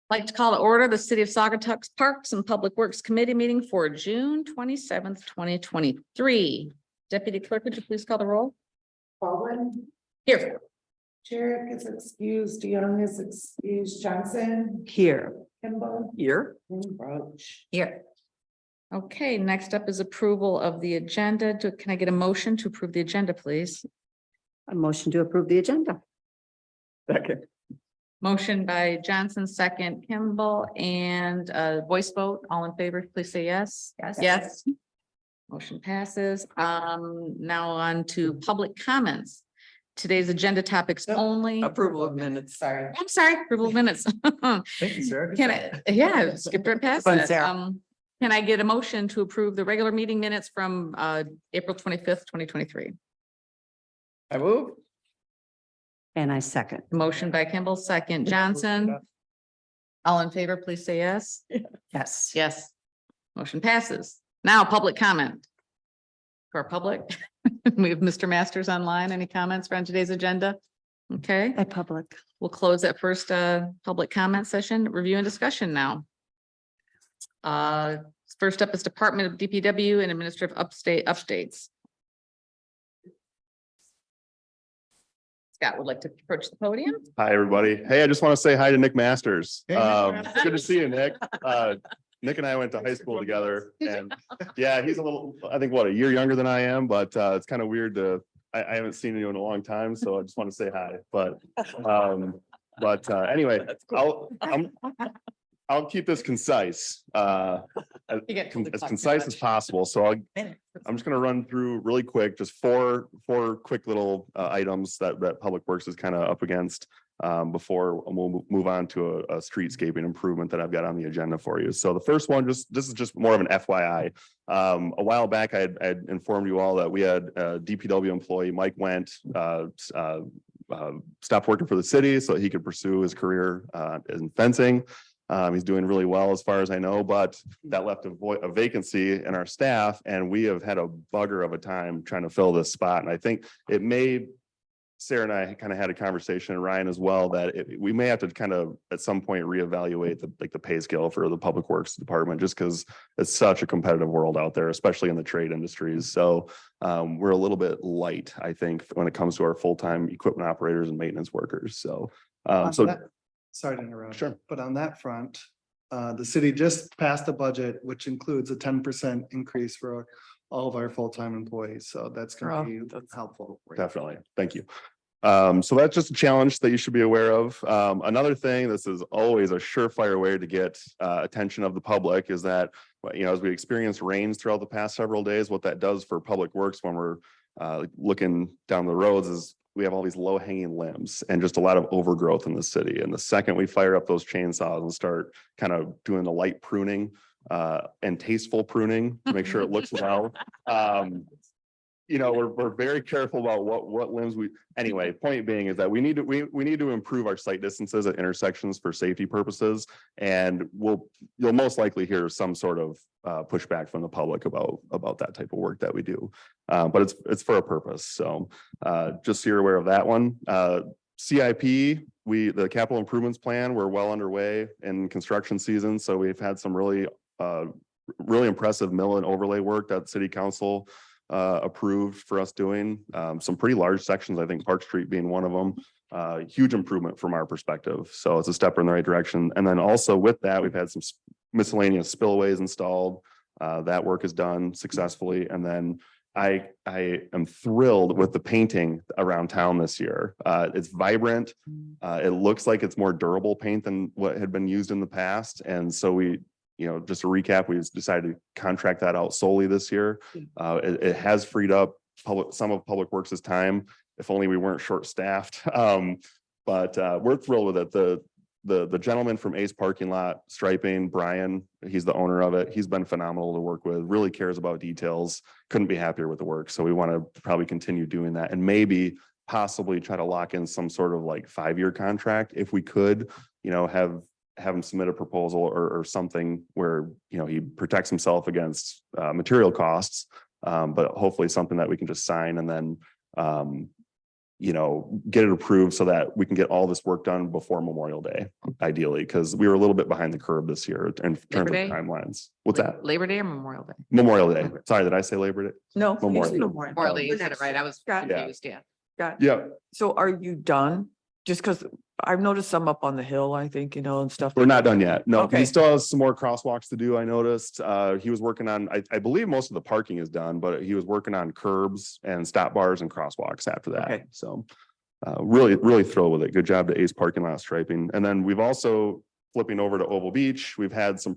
Like to call to order the City of Saugatuck's Parks and Public Works Committee meeting for June 27th, 2023. Deputy Clerk, would you please call the roll? Baldwin, Here. Sherrick is excused, Young is excused, Johnson, Here. Kimball, Here. and Roach. Here. Okay, next up is approval of the agenda. Can I get a motion to approve the agenda, please? A motion to approve the agenda. Second. Motion by Johnson, second Kimball, and voice vote. All in favor, please say yes. Yes. Yes. Motion passes. Now on to public comments. Today's agenda topics Yep. only. Approval of minutes. Sorry. I'm sorry, approval of minutes. Thank you, Sarah. Can I, yeah, skip right past Fun, it. Sarah. Can I get a motion to approve the regular meeting minutes from April 25th, 2023? I move. And I second. Motion by Kimball, second Johnson. All in favor, please say yes. Yes. Yes. Motion passes. Now, public comment. For our public, we have Mr. Masters online. Any comments on today's agenda? Okay, At public. we'll close that first public comment session, review and discussion now. First up is Department of DPW and Administrative updates. Scott would like to approach the podium. Hi, everybody. Hey, I just want to say hi to Nick Masters. Hey, Nick. It's good to see you, Nick. Nick and I went to high school together and yeah, he's a little, I think, what, a year younger than I am, but it's kind of weird to, I haven't seen you in a long time, so I just want to say hi, but anyway, I'll keep this concise, as You get- concise as possible. So I'm just gonna run through really quick, just four quick little items that Public Works is kind of up against before we'll move on to a streetscaping improvement that I've got on the agenda for you. So the first one, this is just more of an FYI. A while back, I had informed you all that we had a DPW employee, Mike Went, stopped working for the city so he could pursue his career in fencing. He's doing really well as far as I know, but that left a vacancy in our staff and we have had a bugger of a time trying to fill this spot. And I think it may, Sarah and I kind of had a conversation, and Ryan as well, that we may have to kind of at some point reevaluate the pay scale for the Public Works Department, just because it's such a competitive world out there, especially in the trade industries. So we're a little bit light, I think, when it comes to our full-time equipment operators and maintenance workers. So Sorry to interrupt. Sure. But on that front, the city just passed a budget, which includes a 10% increase for all of our full-time employees. So that's going to be helpful. Definitely. Thank you. So that's just a challenge that you should be aware of. Another thing, this is always a surefire way to get attention of the public, is that, as we experience rains throughout the past several days, what that does for Public Works when we're looking down the roads is we have all these low hanging limbs and just a lot of overgrowth in the city. And the second we fire up those chainsaws and start kind of doing the light pruning and tasteful pruning to make sure it looks well, we're very careful about what limbs anyway, point being is that we need to improve our sight distances at intersections for safety purposes. And you'll most likely hear some sort of pushback from the public about that type of work that we do. But it's for a purpose. So just so you're aware of that one. CIP, the capital improvements plan, we're well underway in construction season. So we've had some really impressive mill and overlay work that City Council approved for us doing. Some pretty large sections, I think Park Street being one of them. Huge improvement from our perspective. So it's a step in the right direction. And then also with that, we've had some miscellaneous spillways installed. That work is done successfully. And then I am thrilled with the painting around town this year. It's vibrant. It looks like it's more durable paint than what had been used in the past. And so we, just to recap, we decided to contract that out solely this year. It has freed up some of Public Works' time, if only we weren't short-staffed. But we're thrilled with it. The gentleman from Ace Parking Lot Striping, Brian, he's the owner of it. He's been phenomenal to work with, really cares about details, couldn't be happier with the work. So we want to probably continue doing that and maybe possibly try to lock in some sort of 5-year contract if we could, have him submit a proposal or something where, he protects himself against material costs, but hopefully something that we can just sign and then get it approved so that we can get all this work done before Memorial Day, ideally, because we were a little bit behind the curve this year in terms of Day? timelines. What's that? Labor Day or Memorial Day? Memorial Day. Sorry, did I say Labor Day? No. Memorial. Memorial Day, you said it right. I was Got it. confused, yeah. Yeah, So are you done? Just because I've noticed some up on the hill, I think, and stuff. we're not done yet. No, he Okay. still has some more crosswalks to do, I noticed. He was working on, I believe most of the parking is done, but he was working on curbs and stop bars and crosswalks after that. Okay. So really thrilled with it. Good job to Ace Parking Lot Striping. And then we've also flipping over to Oval Beach. We've had some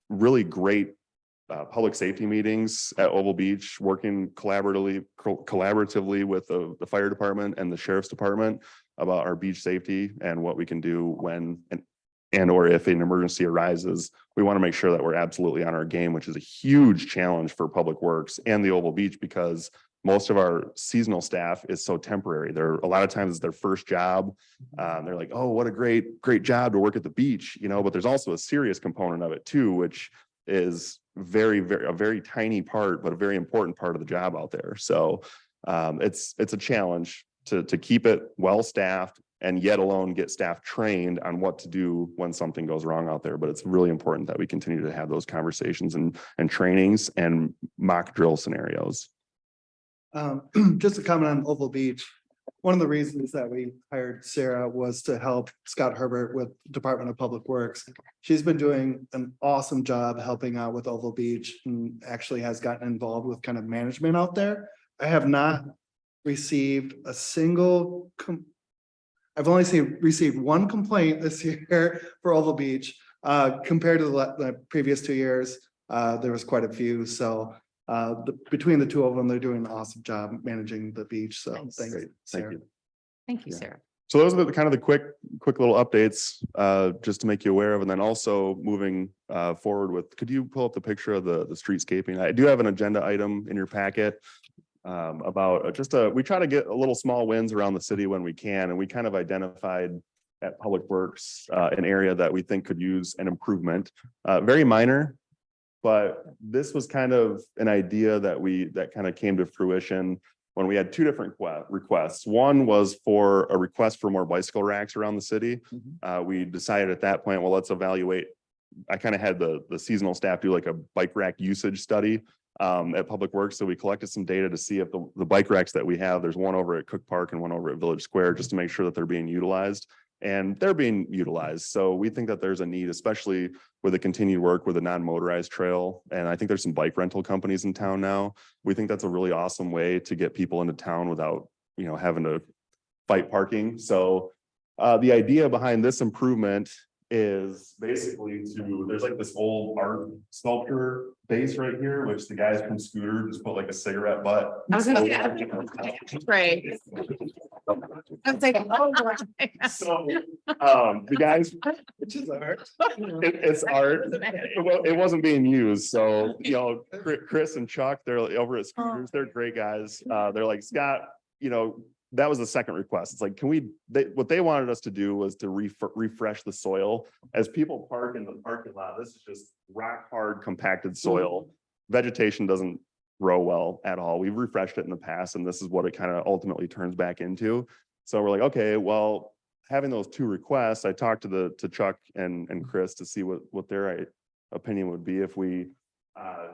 really great public safety meetings at Oval Beach, working collaboratively with the fire department and the sheriff's department about our beach safety and what we can do when and or if an emergency arises. We want to make sure that we're absolutely on our game, which is a huge challenge for Public Works and the Oval Beach, because most of our seasonal staff is so temporary. They're a lot of times it's their first job. They're like, oh, what a great job to work at the beach, but there's also a serious component of it too, which is a very tiny part, but a very important part of the job out there. So it's a challenge to keep it well-staffed and yet alone get staff trained on what to do when something goes wrong out there. But it's really important that we continue to have those conversations and trainings and mock drill scenarios. Just to comment on Oval Beach, one of the reasons that we hired Sarah was to help Scott Herbert with Department of Public Works. She's been doing an awesome job helping out with Oval Beach and actually has gotten involved with kind of management out there. I have not received a single, I've only received one complaint this year for Oval Beach. Compared to the previous 2 years, there was quite a few. So between the two of them, they're doing an awesome job managing the beach. So Nice. thanks. Thank Sarah. you. Thank you, Yeah. Sarah. So those are the kind of the quick little updates, just to make you aware of. And then also moving forward with, could you pull up the picture of the streetscaping? I do have an agenda item in your packet about we try to get a little small wins around the city when we can. And we kind of identified at Public Works an area that we think could use an improvement, very minor. But this was kind of an idea that kind of came to fruition when we had two different requests. One was for a request for more bicycle racks around the city. We decided at that point, well, let's evaluate. I kind of had the seasonal staff do like a bike rack usage study at Public Works. So we collected some data to see if the bike racks that we have, there's one over at Cook Park and one over at Village Square, just to make sure that they're being utilized. And they're being utilized. So we think that there's a need, especially with the continued work with a non-motorized trail. And I think there's some bike rental companies in town now. We think that's a really awesome way to get people into town without, having to fight parking. So the idea behind this improvement is basically there's like this old art sculpture base right here, which the guys from Scooter just put like a cigarette butt. I was gonna say, right. I was like, oh, boy. So, the guys, Which is art. it's art. It wasn't being used. So, Chris and Chuck, they're over at Scooters. They're great guys. They're like, Scott, that was the second request. It's like, what they wanted us to do was to refresh the soil. As people park in the parking lot, this is just rock hard compacted soil. Vegetation doesn't grow well at all. We've refreshed it in the past, and this is what it kind of ultimately turns back into. So we're like, okay, well, having those two requests, I talked to Chuck and Chris to see what their opinion would be if we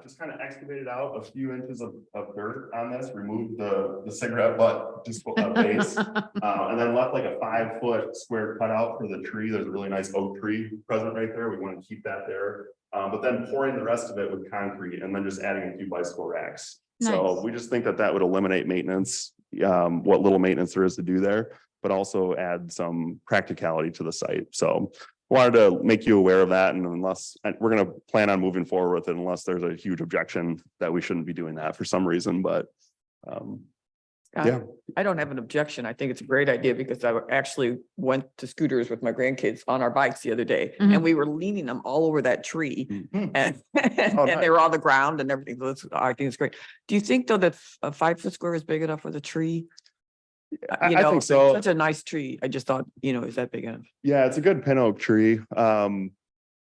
just kind of excavated out a few inches of dirt on this, removed the cigarette butt, just a base, and then left like a 5-foot square cutout for the tree. There's a really nice oak tree present right there. We want to keep that there. But then pouring the rest of it with concrete and then just adding a few bicycle racks. So Nice. we just think that would eliminate maintenance, what little maintenance there is to do there, but also add some practicality to the site. So wanted to make you aware of that. And we're going to plan on moving forward with it unless there's a huge objection that we shouldn't be doing that for some reason, but yeah. I don't have an objection. I think it's a great idea because I actually went to Scooters with my grandkids on our bikes the other day Mhm. and we were leaning them all over that tree Mhm. and, Oh, and they were on the ground and everything. So I think it's great. Do you think though that a 5-foot square is big enough for the tree? I think so. Such a nice tree. I just thought, is that big enough? Yeah, it's a good pin oak tree.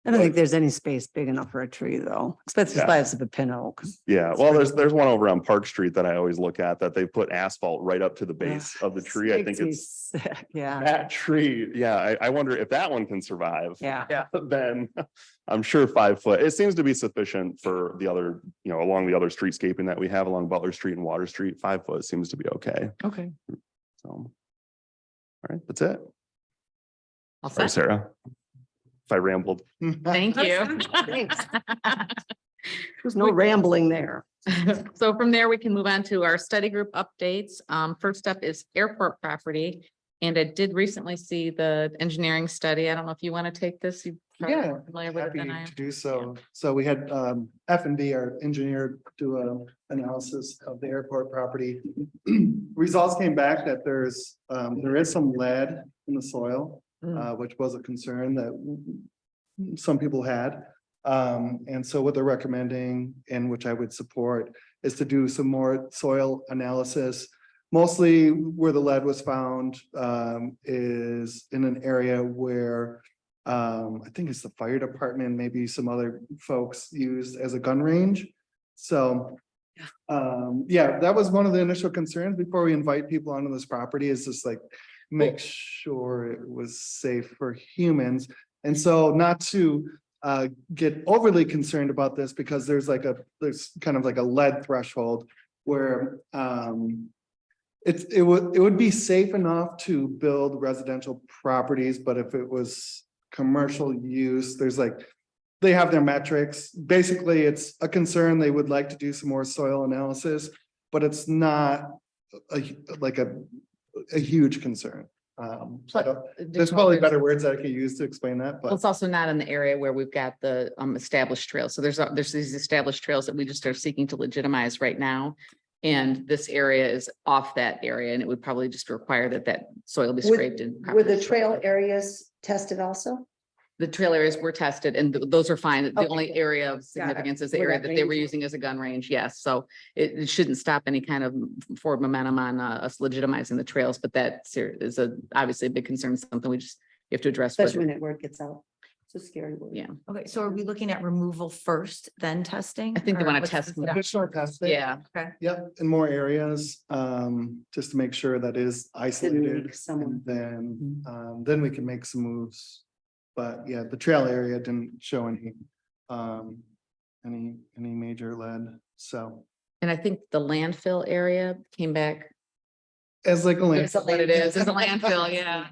I don't think there's any space big enough for a tree, though, especially the Yeah. size of a pin oak. Yeah, well, there's one over on Park Street that I always look at that they put asphalt right up to the base of the tree. I think Makes me it's sick, yeah, that tree. Yeah, I wonder if that one can survive. yeah. Then I'm sure 5 foot, it seems to be sufficient for the other, along the other streetscaping that we have along Butler Street and Water Street. 5 foot seems to be okay. Okay. So. All right, that's it. All Sorry, set? Sarah. If I rambled. Thank you. Thanks. There's no rambling there. So from there, we can move on to our study group updates. First up is airport property. And I did recently see the engineering study. I don't know if you want to take this. You probably Yeah, more familiar with it Happy than I am. to do so. So we had F&B, our engineer, do a analysis of the airport property. Results came back that there is some lead in the soil, which was a concern that some people had. And so what they're recommending, and which I would support, is to do some more soil analysis. Mostly where the lead was found is in an area where I think it's the fire department, maybe some other folks used as a gun range. So yeah, that was one of the initial concerns before we invite people onto this property, is just like make sure it was safe for humans. And so not to get overly concerned about this, because there's kind of like a lead threshold where it would be safe enough to build residential properties, but if it was commercial use, they have their metrics. Basically, it's a concern. They would like to do some more soil analysis, but it's not a huge concern. There's probably better words that I could use to explain that, Well, but it's also not in the area where we've got the established trails. So there's these established trails that we just are seeking to legitimize right now. And this area is off that area, and it would probably just require that soil be scraped and. Were the properly trail shoveled. areas tested also? The trail areas were tested and those are fine. The Okay. only area of significance is the Where area that that they were range was. using as a gun range. Yes, so it shouldn't stop any kind of forward momentum on us legitimizing the trails, but that is obviously a big concern, something you have to address. with- Especially when that word gets out. It's a scary word. Yeah. Okay, so are we looking at removal first, then testing? I think they Or want to what's test. the step? additional testing. Yeah, Yep, in more areas, just to make sure that is isolated. make someone- And then we can make some moves. But yeah, the trail area didn't show any major lead, so. and I think the landfill area came back. As like a It's what it is, it's a landfill. landfill, yeah.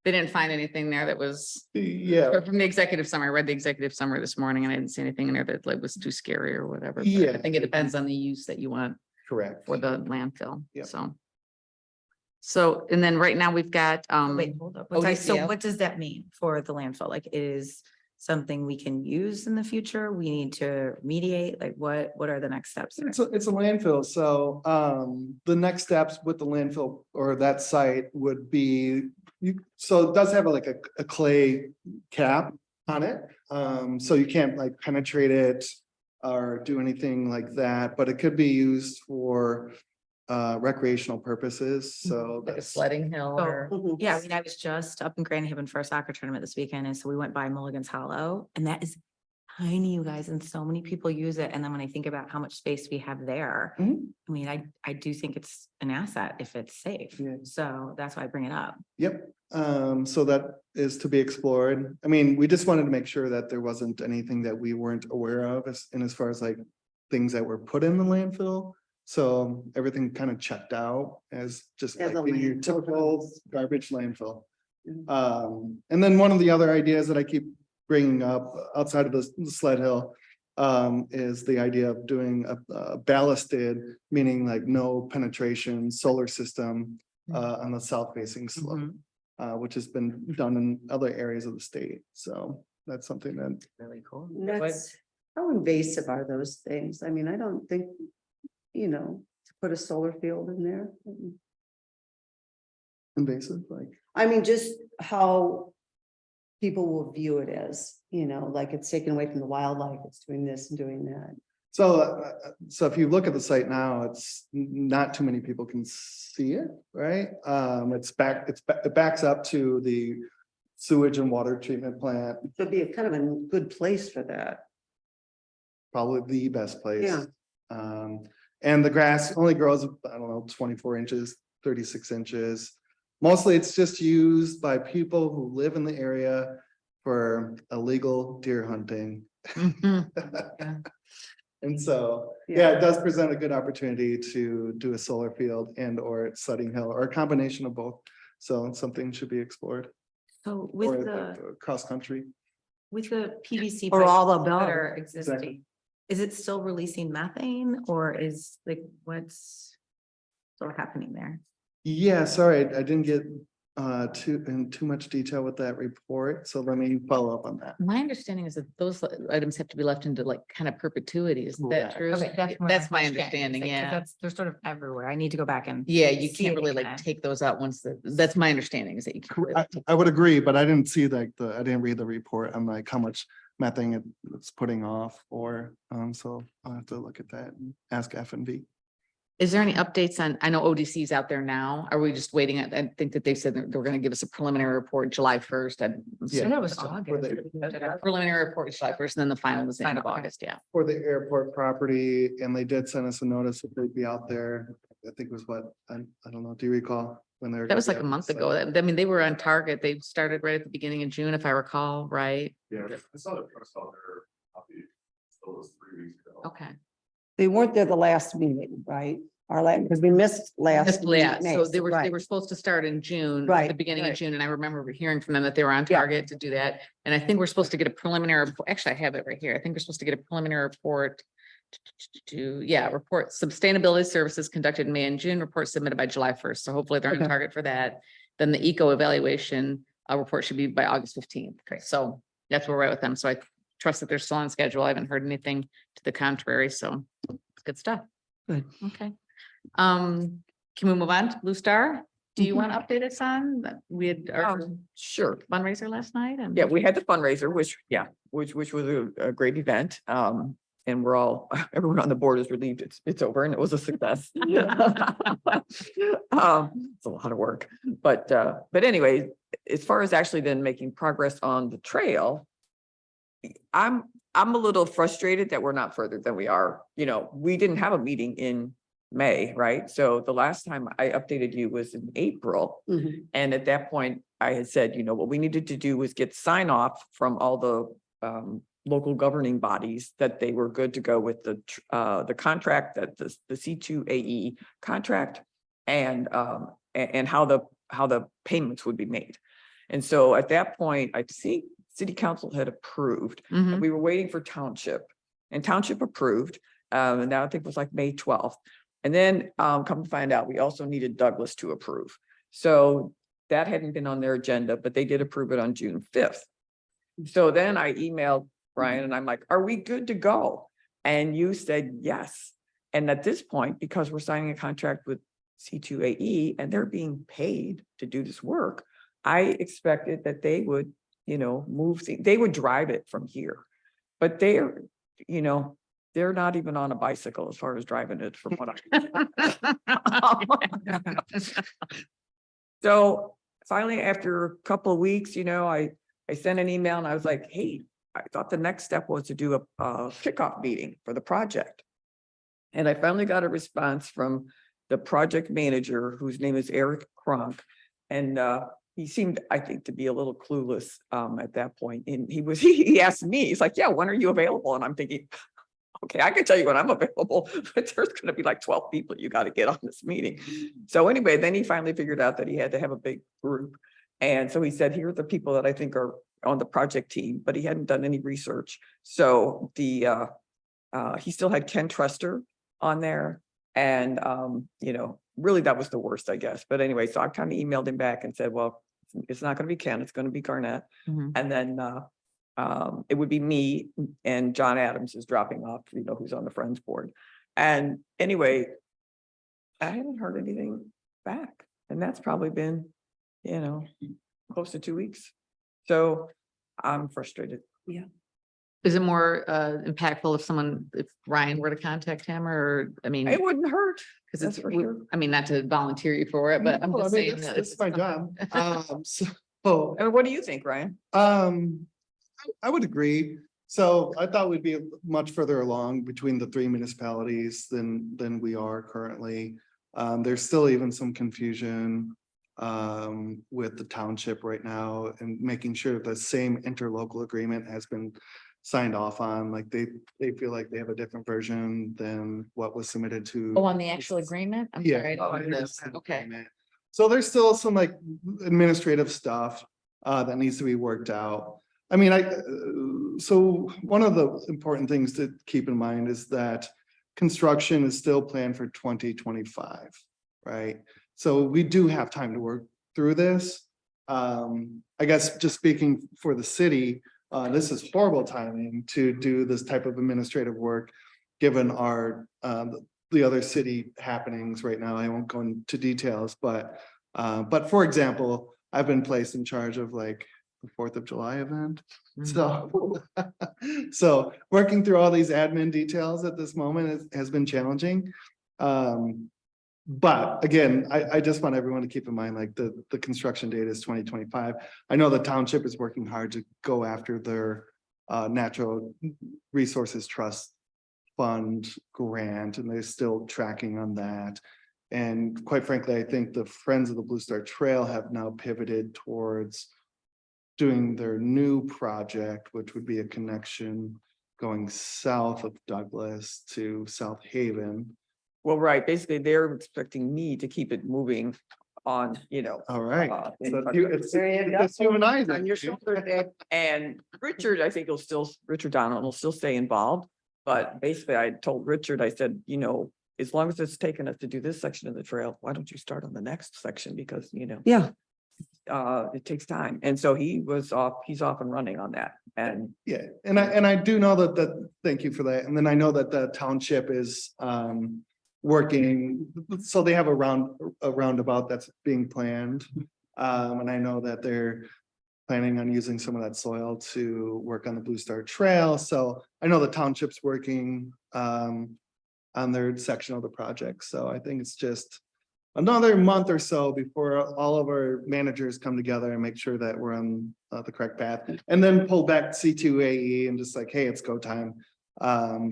They didn't find anything there that was, Yeah, from the executive summary, I read the executive summary this morning and I didn't see anything in there that like was too scary or whatever. But Yeah. I think it depends on the use that you want correct. for the landfill, Yep. so. So, and then right now we've got, Wait, hold up. So ODCF. what does that mean for the landfill? Like, it is something we can use in the future? We need to remediate? Like, what are the next steps? there? It's a landfill, so the next steps with the landfill or that site would be. So it does have like a clay cap on it, so you can't like penetrate it. Or do anything like that, but it could be used for recreational purposes, so. like a that's- sledding hill So- or. Mhm. Yeah, I mean, I was just up in Grand Haven for a soccer tournament this weekend, and so we went by Mulligan's Hollow, and that is tiny, you guys, and so many people use it. And then when I think about how much space we have there, Mhm. I mean, I do think it's an asset if it's safe. Yeah. So that's why I bring it up. Yep, so that is to be explored. I mean, we just wanted to make sure that there wasn't anything that we weren't aware of as far as like things that were put in the landfill. So everything kind of checked out as just As like a being your landfill. typical garbage landfill. Mhm. And then one of the other ideas that I keep bringing up outside of the sled hill is the idea of doing a ballasted, meaning like no penetration solar system on the south facing slope, which has been done in other areas of the state. So that's something that Really cool. That's, how invasive are those things? I mean, I don't think, to put a solar field in there. invasive, like. I mean, just how people will view it as, like it's taken away from the wildlife, it's doing this and doing that. So if you look at the site now, it's not too many people can see it, right? It backs up to the sewage and water treatment plant, It'd be a kind of a good place for that. probably the best place. Yeah. And the grass only grows, I don't know, 24 inches, 36 inches. Mostly it's just used by people who live in the area for illegal deer hunting. Mhm. And so, yeah, it does present a good opportunity to do a solar field and or at Sledding Hill or a combination of both. So something should be explored So or with the, cross country. with the PVC. Or pipes all that above. are existing, is it still releasing methane or is like, what's sort of happening there? Yeah, sorry, I didn't get too much detail with that report, so let me follow up on that. My understanding is that those items have to be left into like kind of perpetuity. Is that Correct. true? Okay, what That's my question is, understanding, like, 'cause yeah. That's, they're sort of everywhere. I need to go back and. Yeah, you see can't it really like again. take those out once that's my understanding is that you. can't really, like, take I would agree, but I didn't see like I didn't read the report on like how much methane it's putting off or, so I'll have to look at that and ask F and V. Is there any updates on, I know ODC's out there now. Are we just waiting? I think that they said that they were going to give us a preliminary report July 1st. Yeah. That was so for August. the- Preliminary report is July 1st and then the final was the end of Final, okay. August, yeah. For the airport property, and they did send us a notice that they'd be out there. I think it was what, I don't know, do you recall when they were? That was like a gonna be out month there? ago. I mean, they were on target. They started right at the beginning of June, if I recall, right? Yeah, I saw the press out there, probably, it was 3 weeks ago. Okay. They weren't there the last meeting, right? Our last, because we missed last. Yeah, meeting, so May, they right. were supposed to start in June, at the Right, beginning of right. June, and I remember hearing from them that they were on Yeah. target to do that. And I think we're supposed to get a preliminary, actually, I have it right here. I think we're supposed to get a preliminary report report sustainability services conducted in May and June, report submitted by July 1st. So hopefully they're on Okay. target for that. Then the eco evaluation report should be by August 15th. So that's where we're at with them. So I trust that they're still on schedule. I haven't heard anything to the contrary, so it's good stuff. Good. Okay. Can we move on to Blue Star? Do you want to update us on that? We had our Sure. fundraiser last night and. Yeah, we had the fundraiser, which was a great event. And we're all, everyone on the board is relieved it's over and it was a success. It's a lot of work, but anyway, as far as actually then making progress on the trail, I'm a little frustrated that we're not further than we are. You know, we didn't have a meeting in May, right? So the last time I updated you was in April. Mhm. And at that point, I had said, you know, what we needed to do was get sign off from all the local governing bodies that they were good to go with the contract, that the C2AE contract, and how the payments would be made. And so at that point, I think city council had approved. Mhm. We were waiting for township, and township approved. And that I think was like May 12th. And then come to find out, we also needed Douglas to approve. So that hadn't been on their agenda, but they did approve it on June 5th. So then I emailed Brian and I'm like, are we good to go? And you said yes. And at this point, because we're signing a contract with C2AE and they're being paid to do this work, I expected that they would, you know, they would drive it from here. But they're, you know, they're not even on a bicycle as far as driving it from what So finally, after a couple of weeks, you know, I sent an email and I was like, hey, I thought the next step was to do a kickoff meeting for the project. And I finally got a response from the project manager, whose name is Eric Kronk. And he seemed, I think, to be a little clueless at that point. And he asked me, he's like, yeah, when are you available? And I'm thinking, okay, I can tell you when I'm available, but there's going to be like 12 people you got to get on this meeting. So anyway, then he finally figured out that he had to have a big group. And so he said, here are the people that I think are on the project team, but he hadn't done any research. So he still had Ken Truster on there. And, you know, really that was the worst, I guess. But anyway, so I kind of emailed him back and said, well, it's not going to be Ken, it's going to be Garnett. Mhm. And then it would be me and John Adams is dropping off, you know, who's on the Friends board. And anyway, I haven't heard anything back. And that's probably been, you know, close to 2 weeks. So I'm frustrated. Is it more impactful if Ryan were to contact him or, I mean, It wouldn't hurt. because it's, that's for sure. I mean, not to volunteer you for it, but I'm No, I just mean, saying. that It's my job. So Oh, I mean, what do you think, Ryan? I would agree. So I thought we'd be much further along between the three municipalities than we are currently. There's still even some confusion with the township right now and making sure the same interlocal agreement has been signed off on, like they feel like they have a different version than what was submitted to. Oh, on the actual agreement? I'm Yeah. sorry, I don't know this. Okay. So there's still some like administrative stuff that needs to be worked out. I mean, so one of the important things to keep in mind is that construction is still planned for 2025, right? So we do have time to work through this. I guess just speaking for the city, this is horrible timing to do this type of administrative work, given our the other city happenings right now. I won't go into details, but for example, I've been placed in charge of like the 4th of July event. So, so working through all these admin details at this moment has been challenging. But again, I just want everyone to keep in mind, like the construction date is 2025. I know the township is working hard to go after their natural resources trust fund grant, and they're still tracking on that. And quite frankly, I think the Friends of the Blue Star Trail have now pivoted towards doing their new project, which would be a connection going south of Douglas to South Haven. Well, right, basically, they're expecting me to keep it moving on, you know. All right. in So front you- of- it's humanizing. On your shoulder, Dick. And Richard, I think will still, Richard Donald will still stay involved. But basically, I told Richard, I said, you know, as long as it's taken us to do this section of the trail, why don't you start on the next section? Because, you know, Yeah, it takes time. And so he's off and running on that. And Yeah, and I do know that, thank you for that. And then I know that the township is working, so they have a roundabout that's being planned. And I know that they're planning on using some of that soil to work on the Blue Star Trail. So I know the township's working on their section of the project. So I think it's just another month or so before all of our managers come together and make sure that we're on the correct path, and then pull back C2AE and just like, hey, it's go time.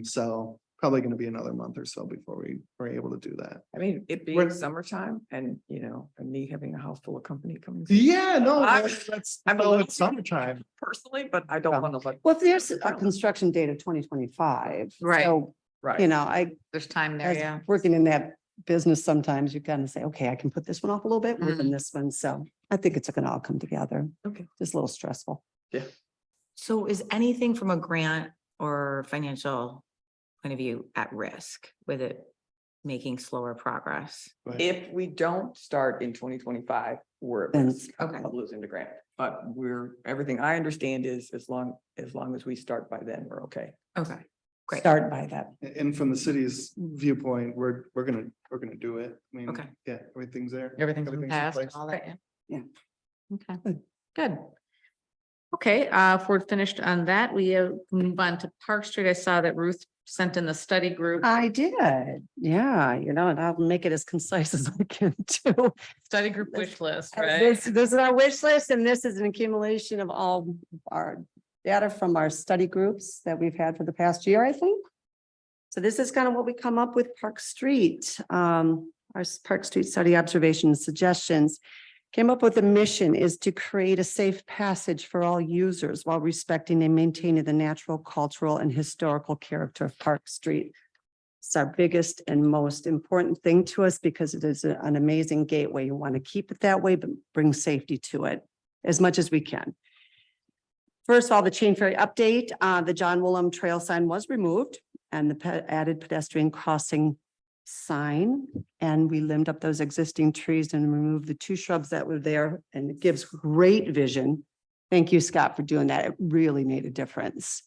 So probably going to be another month or so before we were able to do that. I mean, it being We're- summertime and, you know, and me having a house full of company coming. Yeah, no, I'm- that's, I'm a so little- it's summertime. Personally, but I don't want to like. well, if there's a construction date of 2025. Right. So, Right. you know, There's time there, as yeah. working in that business, sometimes you kind of say, okay, I can put this one off a little bit more than this one. So I think it's gonna all come together. Okay. Just a little stressful. So is anything from a grant or financial point of view at risk with it making slower progress? If we don't start in 2025, we're at Then- risk of losing the grant. But everything I understand is as long as we start by then, we're okay. Okay, great. Start by that. And from the city's viewpoint, we're gonna do it. I mean, Okay. yeah, everything's there. Everything's been Everything's in passed, place. all that, yeah. Yeah. Okay, Good. good. Okay, if we're finished on that, we move on to Park Street. I saw that Ruth sent in the study group. I did. Yeah, you know, and I'll make it as concise as I can too. Study group wish list, This is our wish list, and this is an accumulation of all our data from our study groups that we've had for the past year, I think. So this is kind of what we come up with Park Street, our Park Street study observations, suggestions. Came up with a mission is to create a safe passage for all users while respecting and maintaining the natural, cultural, and historical character of Park Street. It's our biggest and most important thing to us because it is an amazing gateway. You want to keep it that way, but bring safety to it as much as we can. First of all, the Chain Ferry update, the John Woolham Trail sign was removed and the added pedestrian crossing sign. And we limbed up those existing trees and removed the 2 shrubs that were there, and it gives great vision. Thank you, Scott, for doing that. It really made a difference.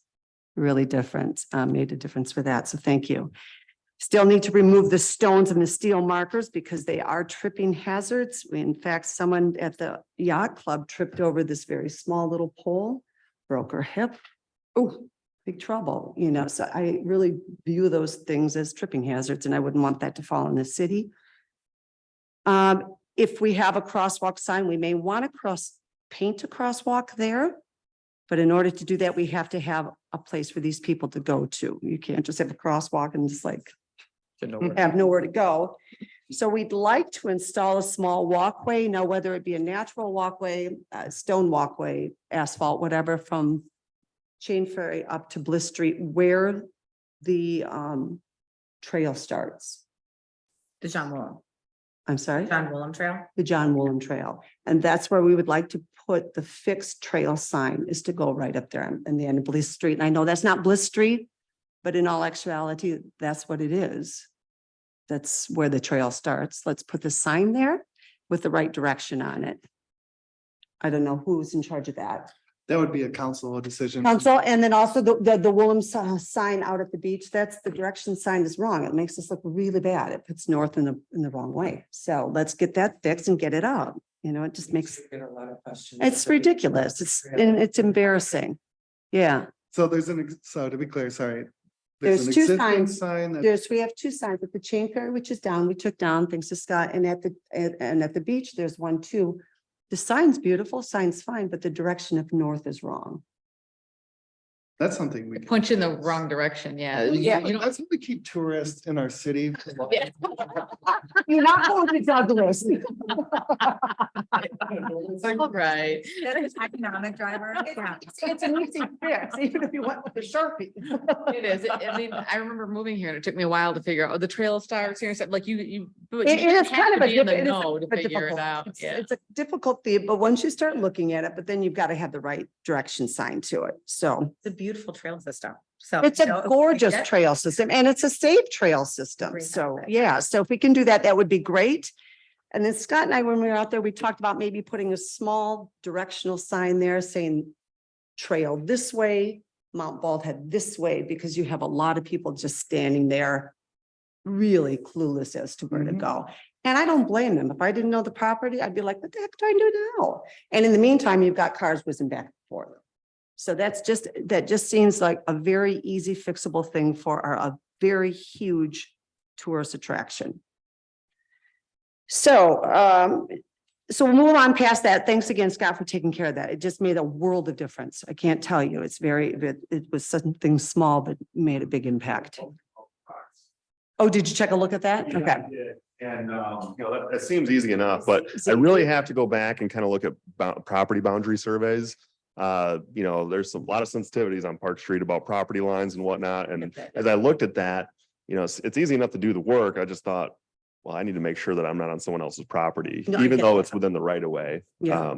Really made a difference for that. So thank you. Still need to remove the stones and the steel markers because they are tripping hazards. In fact, someone at the yacht club tripped over this very small little pole, broke her hip. Oh, big trouble, you know, so I really view those things as tripping hazards and I wouldn't want that to fall in the city. If we have a crosswalk sign, we may want to paint a crosswalk there. But in order to do that, we have to have a place for these people to go to. You can't just have a crosswalk and just like To know where- have nowhere to go. So we'd like to install a small walkway, now whether it be a natural walkway, stone walkway, asphalt, whatever, from Chain Ferry up to Bliss Street where the trail starts. The John Woolen, I'm sorry, John Woolen Trail. the John Woolen Trail. And that's where we would like to put the fixed trail sign, is to go right up there in the end of Bliss Street. And I know that's not Bliss Street, but in all actuality, that's what it is. That's where the trail starts. Let's put the sign there with the right direction on it. I don't know who's in charge of that. That would be a council decision. Council, and then also the Woolham sign out at the beach, that's the direction sign is wrong. It makes us look really bad. It puts north in the wrong way. So let's get that fixed and get it up. You know, it just makes, Get a lot of questions. it's ridiculous. It's embarrassing. Yeah, So so to be clear, sorry. There's an two existing signs. Sign that, we have two signs at the Chain Ferry, which is down, we took down, thanks to Scott, and at the beach, there's one too. The sign's beautiful, sign's fine, but the direction of north is wrong. that's something we. can Punch in the fix. wrong direction, yeah. Yeah, You don't- That's how we keep tourists in our city. You're not going to Douglas. Right. Economic driver. It's an easy fix, even if you went with the Sharpie. It is. I mean, I remember moving here and it took me a while to figure out, oh, the trail starts here and stuff like you. but you It is have kind to of a be in the it is know to a figure it difficult- out. it's- Yeah. It's a difficult thing, but once you start looking at it, but then you've got to have the right direction sign to it. So It's a beautiful trail system. So. it's you a know, if we gorgeous get- trail system and it's a safe trail system. Great So, topic. yeah, so if we can do that, that would be great. And then Scott and I, when we were out there, we talked about maybe putting a small directional sign there saying trail this way, Mount Bald Head this way, because you have a lot of people just standing there really clueless as to where to Mhm. go. And I don't blame them. If I didn't know the property, I'd be like, what the heck do I do now? And in the meantime, you've got cars whizzing back and forth. So that just seems like a very easy fixable thing for a very huge tourist attraction. So, so we'll move on past that. Thanks again, Scott, for taking care of that. It just made a world of difference. I can't tell you. It was something small, but made a big impact. Oh, did you check a look at that? Okay. And, you know, that seems easy enough, but I really have to go back and kind of look at property boundary surveys. You know, there's a lot of sensitivities on Park Street about property lines and whatnot. And as I looked at that, you know, it's easy enough to do the work. I just thought, well, I need to make sure that I'm not on someone else's property, No, I even get though that. it's within the right of way. Yeah.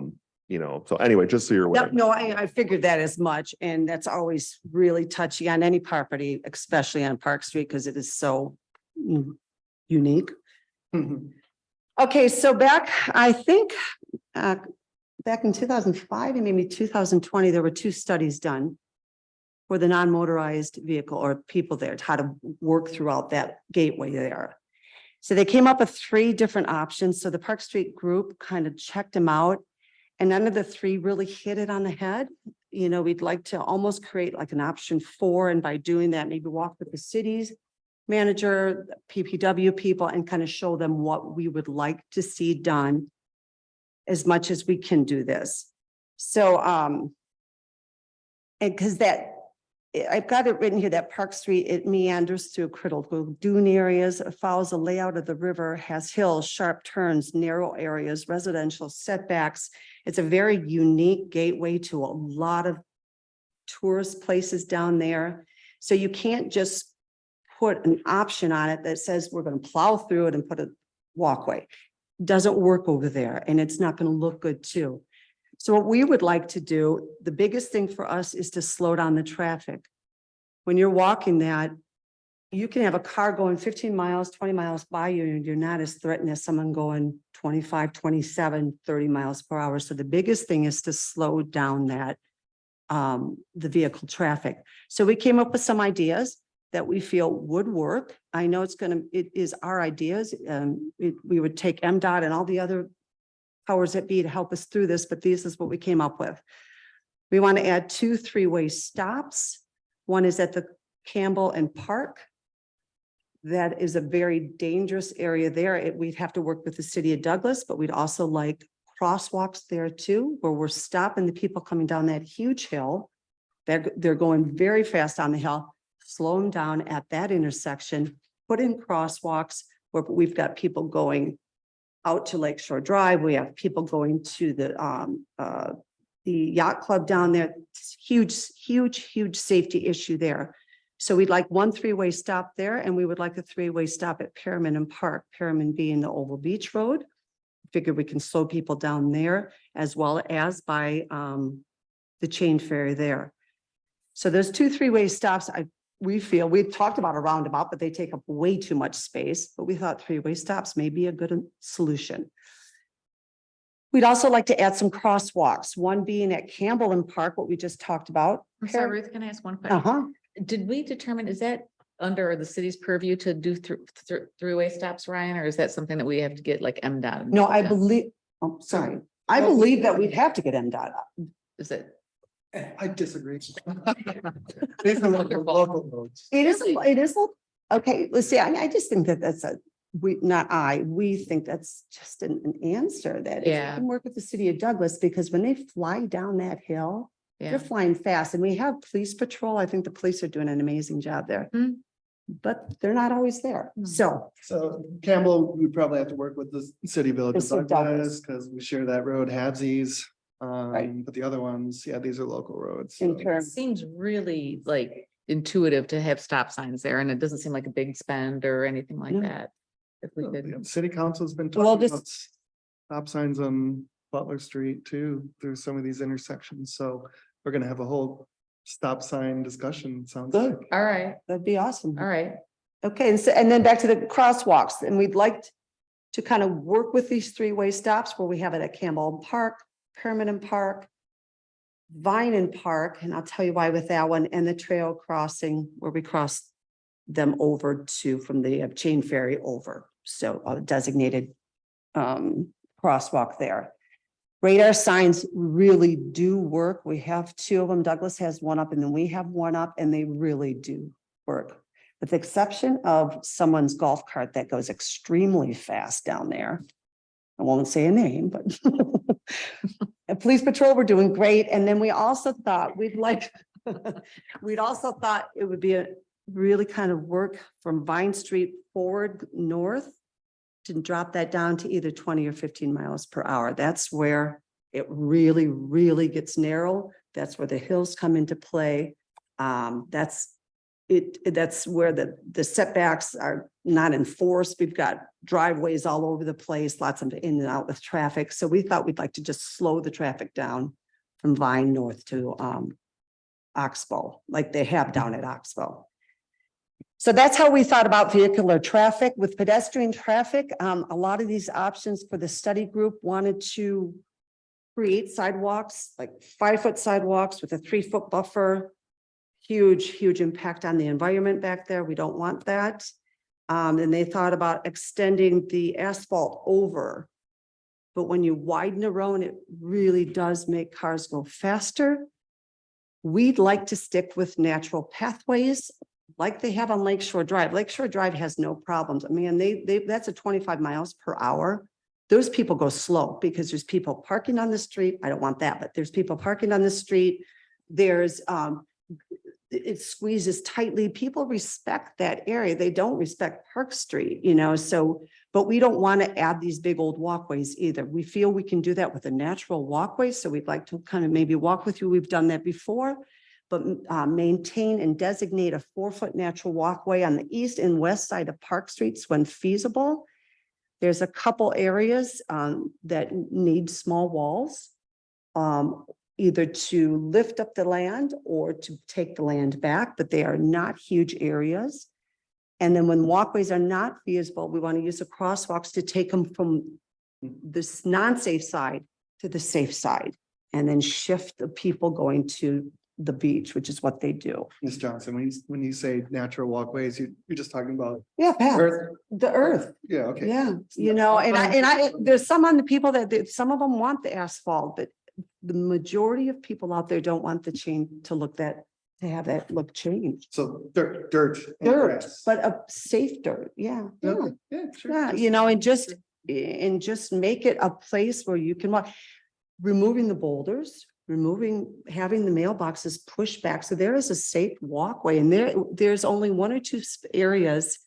You know, so anyway, just so you're aware. No, I figured that as much, and that's always really touchy on any property, especially on Park Street, because it is so unique. Mhm. Okay, so I think, back in 2005 and maybe 2020, there were two studies done for the non-motorized vehicle or people there, how to work throughout that gateway there. So they came up with three different options. So the Park Street group kind of checked them out. And none of the three really hit it on the head. You know, we'd like to almost create like an option 4, and by doing that, maybe walk with the city's manager, PPW people, and kind of show them what we would like to see done as much as we can do this. So, and because I've got it written here that Park Street, it meanders through critical dune areas, follows the layout of the river, has hills, sharp turns, narrow areas, residential setbacks. It's a very unique gateway to a lot of tourist places down there. So you can't just put an option on it that says we're going to plow through it and put a walkway. Doesn't work over there, and it's not going to look good too. So what we would like to do, the biggest thing for us is to slow down the traffic. When you're walking that, you can have a car going 15 miles, 20 miles by you, and you're not as threatened as someone going 25, 27, 30 miles per hour. So the biggest thing is to slow down that, the vehicle traffic. So we came up with some ideas that we feel would work. I know it is our ideas. We would take MDOT and all the other powers that be to help us through this, but this is what we came up with. We want to add 2 3-way stops. One is at the Campbell and Park. That is a very dangerous area there. We'd have to work with the city of Douglas, but we'd also like crosswalks there too, where we're stopping the people coming down that huge hill. They're going very fast on the hill, slow them down at that intersection, put in crosswalks where we've got people going out to Lakeshore Drive. We have people going to the yacht club down there. It's huge safety issue there. So we'd like one three-way stop there, and we would like a three-way stop at Perriman and Park, Perriman being the Oval Beach Road. Figure we can slow people down there as well as by the chain ferry there. So there's 2 three-way stops. We feel, we talked about a roundabout, but they take up way too much space, but we thought 3-way stops may be a good solution. We'd also like to add some crosswalks, one being at Campbell and Park, what we just talked about. I'm sorry, Ruth, can I ask one question? Uh-huh. Did we determine, is that under the city's purview to do three-way stops, Ryan, or is that something that we have to get like MDOT? No, I believe, oh, sorry. I believe that we'd have to get MDOT. Is it? I disagree. These are local roads. It is, okay, let's see, I just think that that's we think that's just an answer that if we Yeah. can work with the city of Douglas, because when they fly down that hill, Yeah, they're flying fast, and we have police patrol. I think the police are doing an amazing job there. Mm. But they're not always there. Mm. So So Campbell, we probably have to work with the city village The of city of Douglas. Douglas, because we share that road, Habsies. Right. But the other ones, yeah, these are local roads. in so. it terms, seems really like intuitive to have stop signs there, and it doesn't seem like a big spend or anything like No. that. If we Well, could, the City council's been Well, talking this- about stop signs on Butler Street too, through some of these intersections, so we're gonna have a whole stop sign discussion, sounds Good. like. all right, that'd be awesome. all right. Okay, and then back to the crosswalks, and we'd like to kind of work with these 3-way stops where we have it at Campbell Park, Permanent Park, Vine and Park, and I'll tell you why with that one, and the trail crossing where we cross them over to from the chain ferry over. So a designated crosswalk there. Radar signs really do work. We have 2 of them. Douglas has one up and then we have one up, and they really do work. With the exception of someone's golf cart that goes extremely fast down there. I won't say a name, but and police patrol were doing great. And then we also thought we'd also thought it would be a really kind of work from Vine Street forward north to drop that down to either 20 or 15 miles per hour. That's where it really gets narrow. That's where the hills come into play. That's where the setbacks are not enforced. We've got driveways all over the place, lots of in and out with traffic. So we thought we'd like to just slow the traffic down from Vine North to Oxbow, like they have down at Oxbow. So that's how we thought about vehicular traffic. With pedestrian traffic. A lot of these options for the study group wanted to create sidewalks, like 5-foot sidewalks with a 3-foot buffer. Huge impact on the environment back there. We don't want that. And they thought about extending the asphalt over. But when you widen a road, it really does make cars go faster. We'd like to stick with natural pathways like they have on Lakeshore Drive. Lakeshore Drive has no problems. I mean, that's a 25 miles per hour. Those people go slow because there's people parking on the street. I don't want that, but there's people parking on the street. There's, it squeezes tightly. People respect that area. They don't respect Park Street, so, but we don't want to add these big old walkways either. We feel we can do that with a natural walkway. So we'd like to kind of maybe walk with you. We've done that before, but maintain and designate a 4-foot natural walkway on the east and west side of Park Streets when feasible. There's a couple areas that need small walls. Either to lift up the land or to take the land back, but they are not huge areas. And then when walkways are not feasible, we want to use the crosswalks to take them from this non-safe side to the safe side, and then shift the people going to the beach, which is what they do. Ms. Johnson, when you say natural walkways, you're just talking about Yeah, Pat, earth? the earth. Yeah, okay. Yeah, there's some on the people that, some of them want the asphalt, but the majority of people out there don't want the chain to have that look changed. So dirt. and Dirt, grass. but a safe dirt, yeah. Okay, yeah, sure. Yeah, Just- and just and just make it a place where you can walk. Removing the boulders, having the mailboxes pushed back. So there is a safe walkway and there's only one or two areas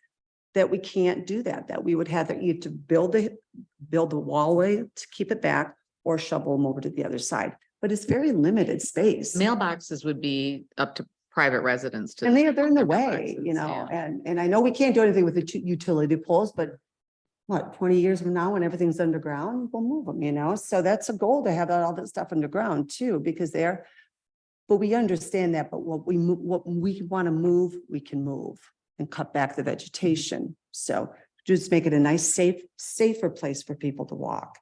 that we can't do that we would have to either build the wallway to keep it back or shovel them over to the other side. But it's very limited space. Mailboxes would be up to private residents to. And they're in the way, mailboxes, you know, yeah. and I know we can't do anything with the utility poles, but what, 20 years from now, when everything's underground, we'll move them, you know? So that's a goal to have all that stuff underground too, because but we understand that, but what we want to move, we can move and cut back the vegetation. So just make it a nice, safer place for people to walk.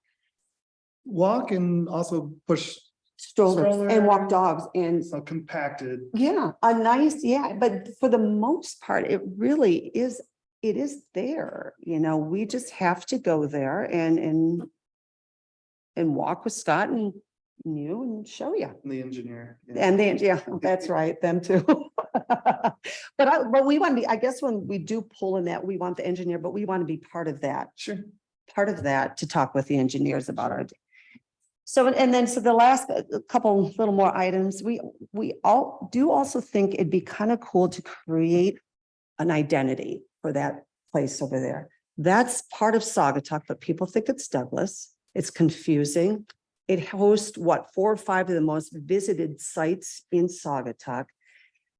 Walk and also push Strollers and walk Stroller. dogs and so compacted. yeah, but for the most part, it is there, you know, we just have to go there and walk with Scott and you and show you. The engineer. And then, yeah, that's right, them too. But we want to be, I guess when we do pull in that, we want the engineer, but we want to be part of that. Sure. Part of that to talk with the engineers about our. So, and then, so the last couple little more items, we all do also think it'd be kind of cool to create an identity for that place over there. That's part of Saugatuck, but people think it's Douglas. It's confusing. It hosts 4 or 5 of the most visited sites in Saugatuck.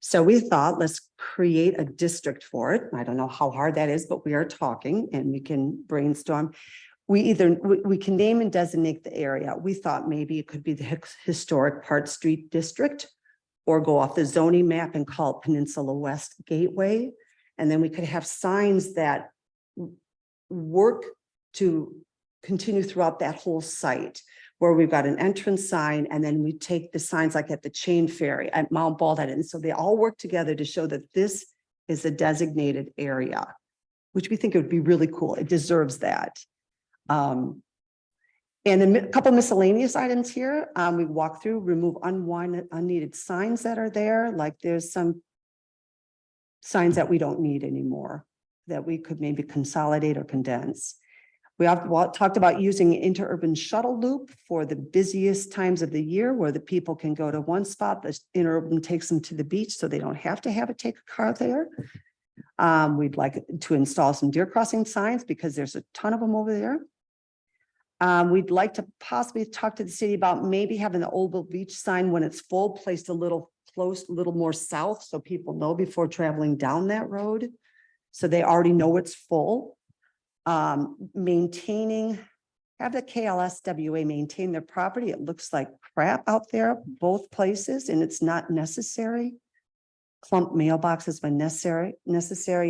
So we thought, let's create a district for it. I don't know how hard that is, but we are talking and we can brainstorm. We can name and designate the area. We thought maybe it could be the historic Part Street District or go off the zoning map and call it Peninsula West Gateway. And then we could have signs that work to continue throughout that whole site, where we've got an entrance sign, and then we take the signs like at the Chain Ferry, at Mount Baldhead. And so they all work together to show that this is a designated area, which we think it would be really cool. It deserves that. And a couple miscellaneous items here. We walk through, remove unneeded signs that are there. Like there's some signs that we don't need anymore that we could maybe consolidate or condense. We have talked about using interurban shuttle loop for the busiest times of the year where the people can go to one spot, the interurban takes them to the beach so they don't have to take a car there. We'd like to install some deer crossing signs because there's a ton of them over there. We'd like to possibly talk to the city about maybe having the Old Bill Beach sign when it's full, placed a little more south so people know before traveling down that road. So they already know it's full. Have the KLSWA maintain their property. It looks like crap out there, both places, and it's not necessary. Clump mailboxes when necessary,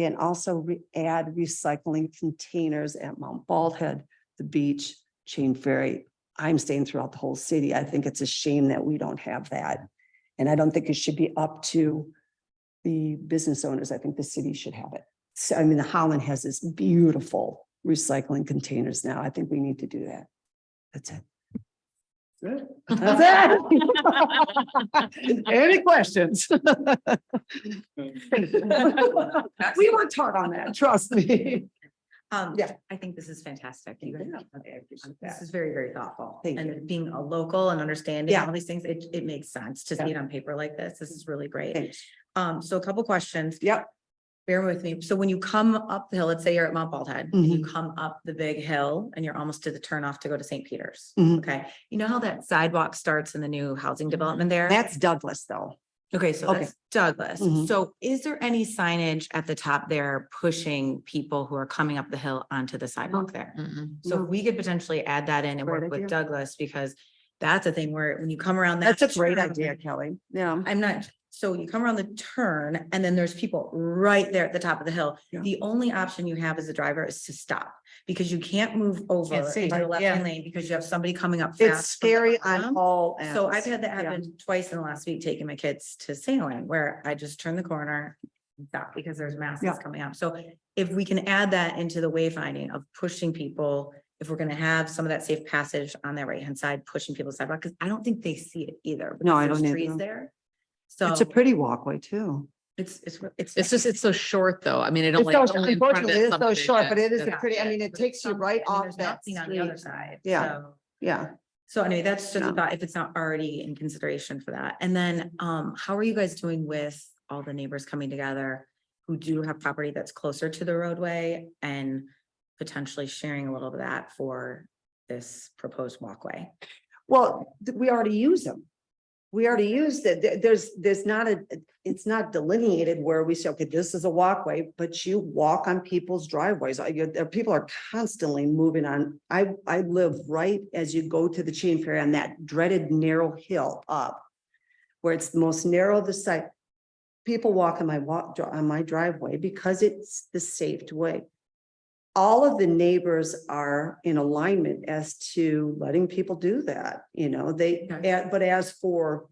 and also add recycling containers at Mount Baldhead, the beach, Chain Ferry. I'm staying throughout the whole city. I think it's a shame that we don't have that. And I don't think it should be up to the business owners. I think the city should have it. So, I mean, the Holland has this beautiful recycling containers now. I think we need to do that. That's it. Good. That's it. Any questions? We worked hard on that, trust me. Yeah. I think this is fantastic. You guys, Yeah, I appreciate this that. is very, very thoughtful. Thank And you. it being a local and understanding Yeah. all these things, it makes sense to Yeah. see it on paper like this. This is really great. Thanks. So a couple questions. Yep. Bear with me. So when you come up the hill, let's say you're at Mount Baldhead, and you Mhm. come up the big hill and you're almost to the turnoff to go to St. Peter's. Mhm. Okay. You know how that sidewalk starts in the new housing development there? That's Douglas, though. Okay, so Okay. that's Douglas. Mhm. So is there any signage at the top there pushing people who are coming up the hill onto the sidewalk there? Mm-mm. So No. if we could potentially add that in and Great work with idea. Douglas, because that's a thing where when you come around that. That's a great turn- idea, Kelly. Yeah. I'm not, so you come around the turn and then there's people right there at the top of the hill. Yeah. The only option you have as a driver is to stop because you can't move over Can't see, into the right, left yeah. hand lane because you have somebody coming up It's fast. from the scary on bottom. all So ends. I've had that Yeah. happen twice in the last week, taking my kids to Sailing, where I just turn the corner, stop because there's masses Yeah. coming up. So if we can add that into the wayfinding of pushing people, if we're gonna have some of that safe passage on that right-hand side, pushing people sidewalk, because I don't think they see it either. No, because I there's don't trees either. there. So It's a pretty walkway too. It's just, it's so short though. I mean, it It's only. so, only in front of unfortunately, that it's so short, but it is a subdivision. pretty, I mean, it takes you right off that On the other street. side. Yeah. So- Yeah, So anyway, that's just Yeah. a thought, if it's not already in consideration for that. And then, how are you guys doing with all the neighbors coming together who do have property that's closer to the roadway and potentially sharing a little of that for this proposed walkway? well, we already use them. We already use it. There's not a, it's not delineated where we say, okay, this is a walkway, but you walk on people's driveways. People are constantly moving on. I live right as you go to the Chain Fair on that dreaded narrow hill up, where it's the most narrow of the site. People walk on my driveway because it's the safe way. All of the neighbors are in alignment as to letting people do that, you know, Okay. but as for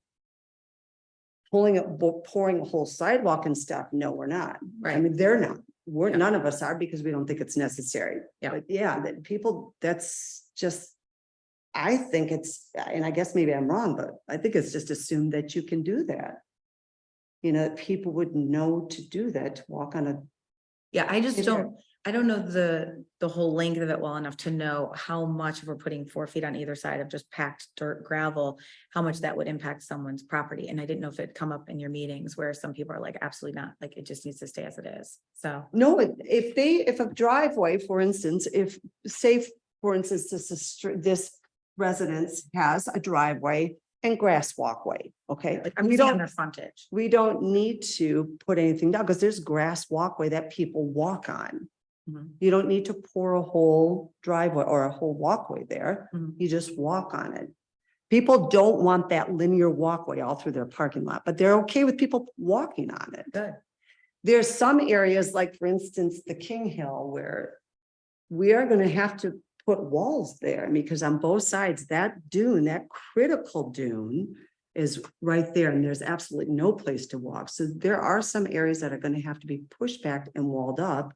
pouring a whole sidewalk and stuff, no, we're not. I Right. mean, they're not. Yeah. None of us are because we don't think it's necessary. Yeah. But yeah, that people, that's just, I think it's, and I guess maybe I'm wrong, but I think it's just assumed that you can do that. You know, people would know to do that, to walk on a. Yeah, I just Is I don't know the whole length of it well enough to know how much, if we're putting 4 feet on either side of just packed dirt gravel, how much that would impact someone's property. And I didn't know if it'd come up in your meetings where some people are like, absolutely not, like it just needs to stay as it is. So. No, if a driveway, for instance, for instance, this residence has a driveway and grass walkway, okay? Like I'm We using on don't, their frontage. we don't need to put anything down because there's grass walkway that people walk on. Mhm. You don't need to pour a whole driveway or a whole walkway there. Mhm. You just walk on it. People don't want that linear walkway all through their parking lot, but they're okay with people walking on it. Good. There's some areas, like for instance, the King Hill, where we are gonna have to put walls there, because on both sides, that dune, that critical dune is right there, and there's absolutely no place to walk. So there are some areas that are gonna have to be pushed back and walled up.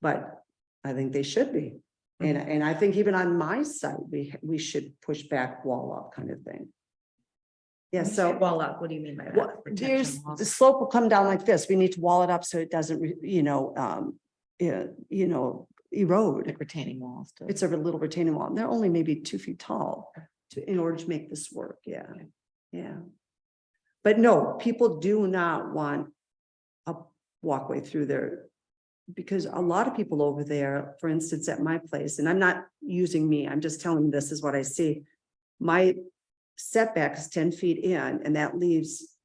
But I think they should be. And I think even on my side, we should push back, wall up kind of thing. Yeah, so. Wall up, what do you mean by that? Well, Protection there's, walls? the slope will come down like this. We need to wall it up so it doesn't, erode. Like retaining walls. to- It's a little retaining wall. They're only maybe 2 feet tall in order to make this work. Yeah, yeah. But no, people do not want a walkway through there. Because a lot of people over there, for instance, at my place, and I'm not using me, I'm just telling them this is what I see. My setback is 10 feet in, and that leaves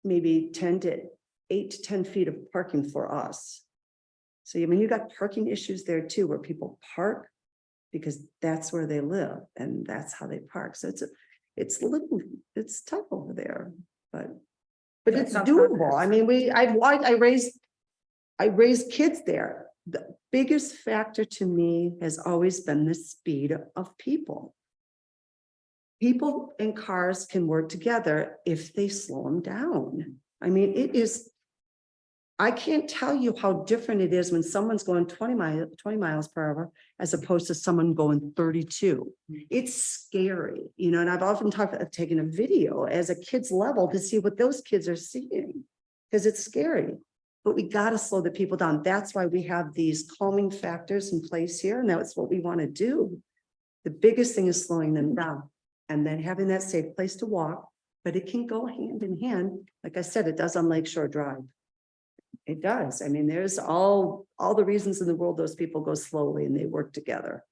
maybe 8 to 10 feet of parking for us. So I mean, you got parking issues there too, where people park because that's where they live and that's how they park. So it's tough over there, but Yeah, it's South doable. Park I is- mean, I raised kids there. The biggest factor to me has always been the speed of people. People and cars can work together if they slow them down. I mean, I can't tell you how different it is when someone's going 20 miles per hour as opposed to someone going 32. It's scary, and I've often talked about taking a video as a kid's level to see what those kids are seeing, because it's scary. But we got to slow the people down. That's why we have these calming factors in place here, and that's what we want to do. The biggest thing is slowing them down and then having that safe place to walk, but it can go hand in hand. Like I said, it does on Lakeshore Drive. It does. I mean, there's all the reasons in the world those people go slowly and they work together.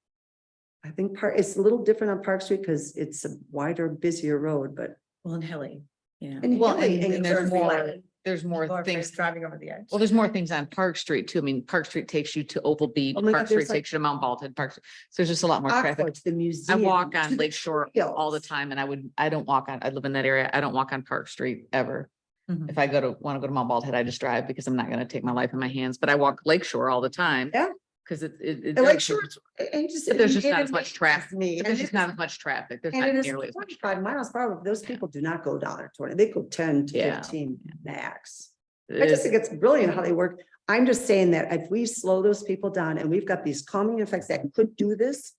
I think it's a little different on Park Street because it's a wider, busier road, but. Well, and hilly, yeah. And Well, hilly, and and there's it's more, flat. there's more People are afraid things. of driving over the edge. Well, there's more things on Park Street too. I mean, Park Street takes you to Oval Beach, Oh my God, Park Street there's like- takes you to Mount Baldhead, so there's just a lot more traffic. Aqua to the I museum. walk to on the Lake Shore all the trails. time and I don't walk on, I live in that area. I don't walk on Park Street ever. Mhm. If I want to go to Mount Baldhead, I just drive because I'm not going to take my life in my hands, but I walk Lake Shore all the time. Yeah. Cause it. And Lake Shore, and just. But there's just it not as much amazes traffic. Me. There's just not as much traffic. There's And not it is nearly as much. 25 miles per hour. Those people do not go down at 20. They go 10 to Yeah. 15 max. It I just is- think it's brilliant how they work. I'm just saying that if we slow those people down and we've got these calming effects that could do this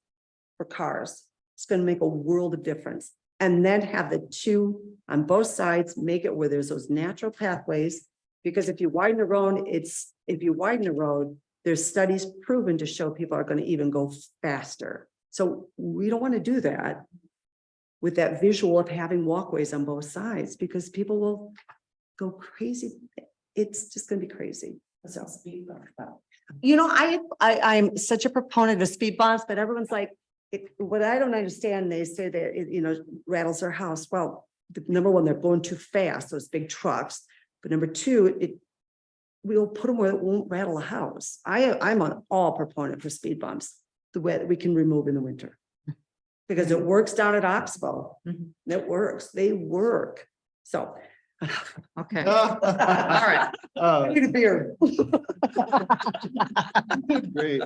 for cars, it's going to make a world of difference. And then have the two on both sides, make it where there's those natural pathways. Because if you widen the road, there's studies proven to show people are gonna even go faster. So we don't wanna do that with that visual of having walkways on both sides, because people will go crazy. It's just gonna be crazy. So, Speed bump, though. you know, I'm such a proponent of speed bumps, but everyone's like, what I don't understand, they say that, it rattles their house. Well, number one, they're going too fast, those big trucks. But number two, we'll put them where it won't rattle a house. I'm an all proponent for speed bumps, the way that we can remove in the winter. Because it works down at Oxbow. Mhm. It works, they work. So. Okay. All right. Need a beer. Great.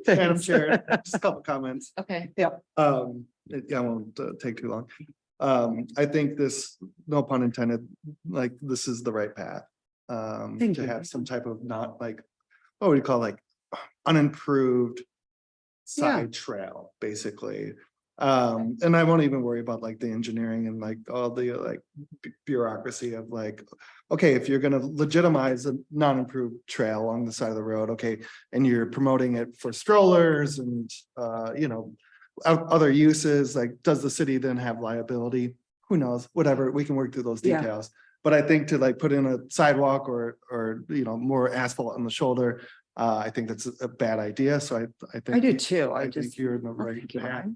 Madam Chair, just a couple comments. Okay. I won't take too long. I think this, no pun intended, like, this is the right path. Thank To you. have some type of not like, what would you call like unimproved side trail, basically. And I won't even worry about like the engineering and like all the like bureaucracy of like, okay, if you're gonna legitimize a non-improved trail along the side of the road, okay, and you're promoting it for strollers and other uses, like, does the city then have liability? Who knows? Whatever, we can work through those Yeah. details. But I think to like put in a sidewalk or more asphalt on the shoulder, I think that's a bad idea. So I think. I do too. I I think just. you're in the I'll right think you path.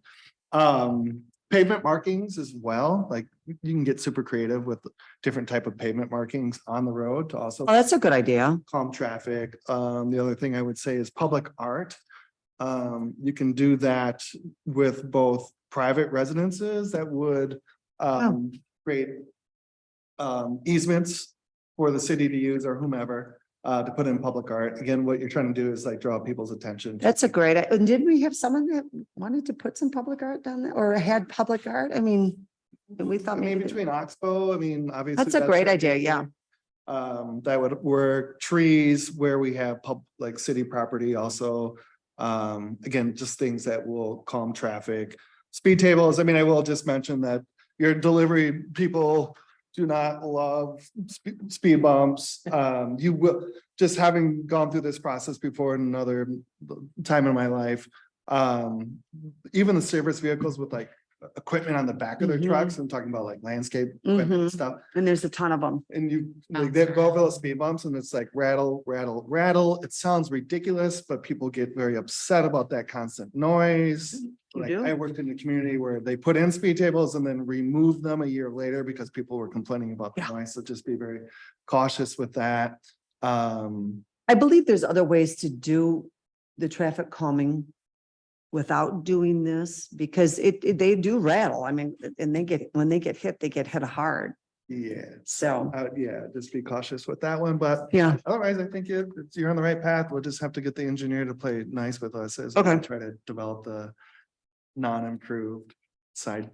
are. Pavement markings as well, like you can get super creative with different type of pavement markings on the road to also Oh, that's a good idea. calm traffic. The other thing I would say is public art. You can do that with both private residences that would create easements for the city to use or whomever to put in public art. Again, what you're trying to do is like draw people's attention. That's a great, and didn't we have someone that wanted to put some public art down there or had public art? I mean, we thought maybe. Between Oxbow, I mean, obviously. That's a great idea, right yeah. there. That would work. Trees where we have like city property also. Again, just things that will calm traffic. Speed tables, I mean, I will just mention that your delivery people do not love speed bumps. You will, just having gone through this process before in another time in my life. Even the service vehicles with like equipment on the back of their Mhm. trucks, I'm talking about like landscape equipment and Mhm. stuff. And there's a ton of them. And you, Oh, like, they sorry. go over those speed bumps and it's like rattle, rattle, rattle. It sounds ridiculous, but people get very upset about that constant noise. You Like, do? I worked in a community where they put in speed tables and then removed them a year later because people were complaining about the Yeah. noise. So just be very cautious with that. I believe there's other ways to do the traffic calming without doing this, because they do rattle. I mean, and when they get hit hard. Yeah, So, just be cautious with that one, but yeah, otherwise, I think you're on the right path. We'll just have to get the engineer to play nice with us as we Okay. try to develop the non-improved side.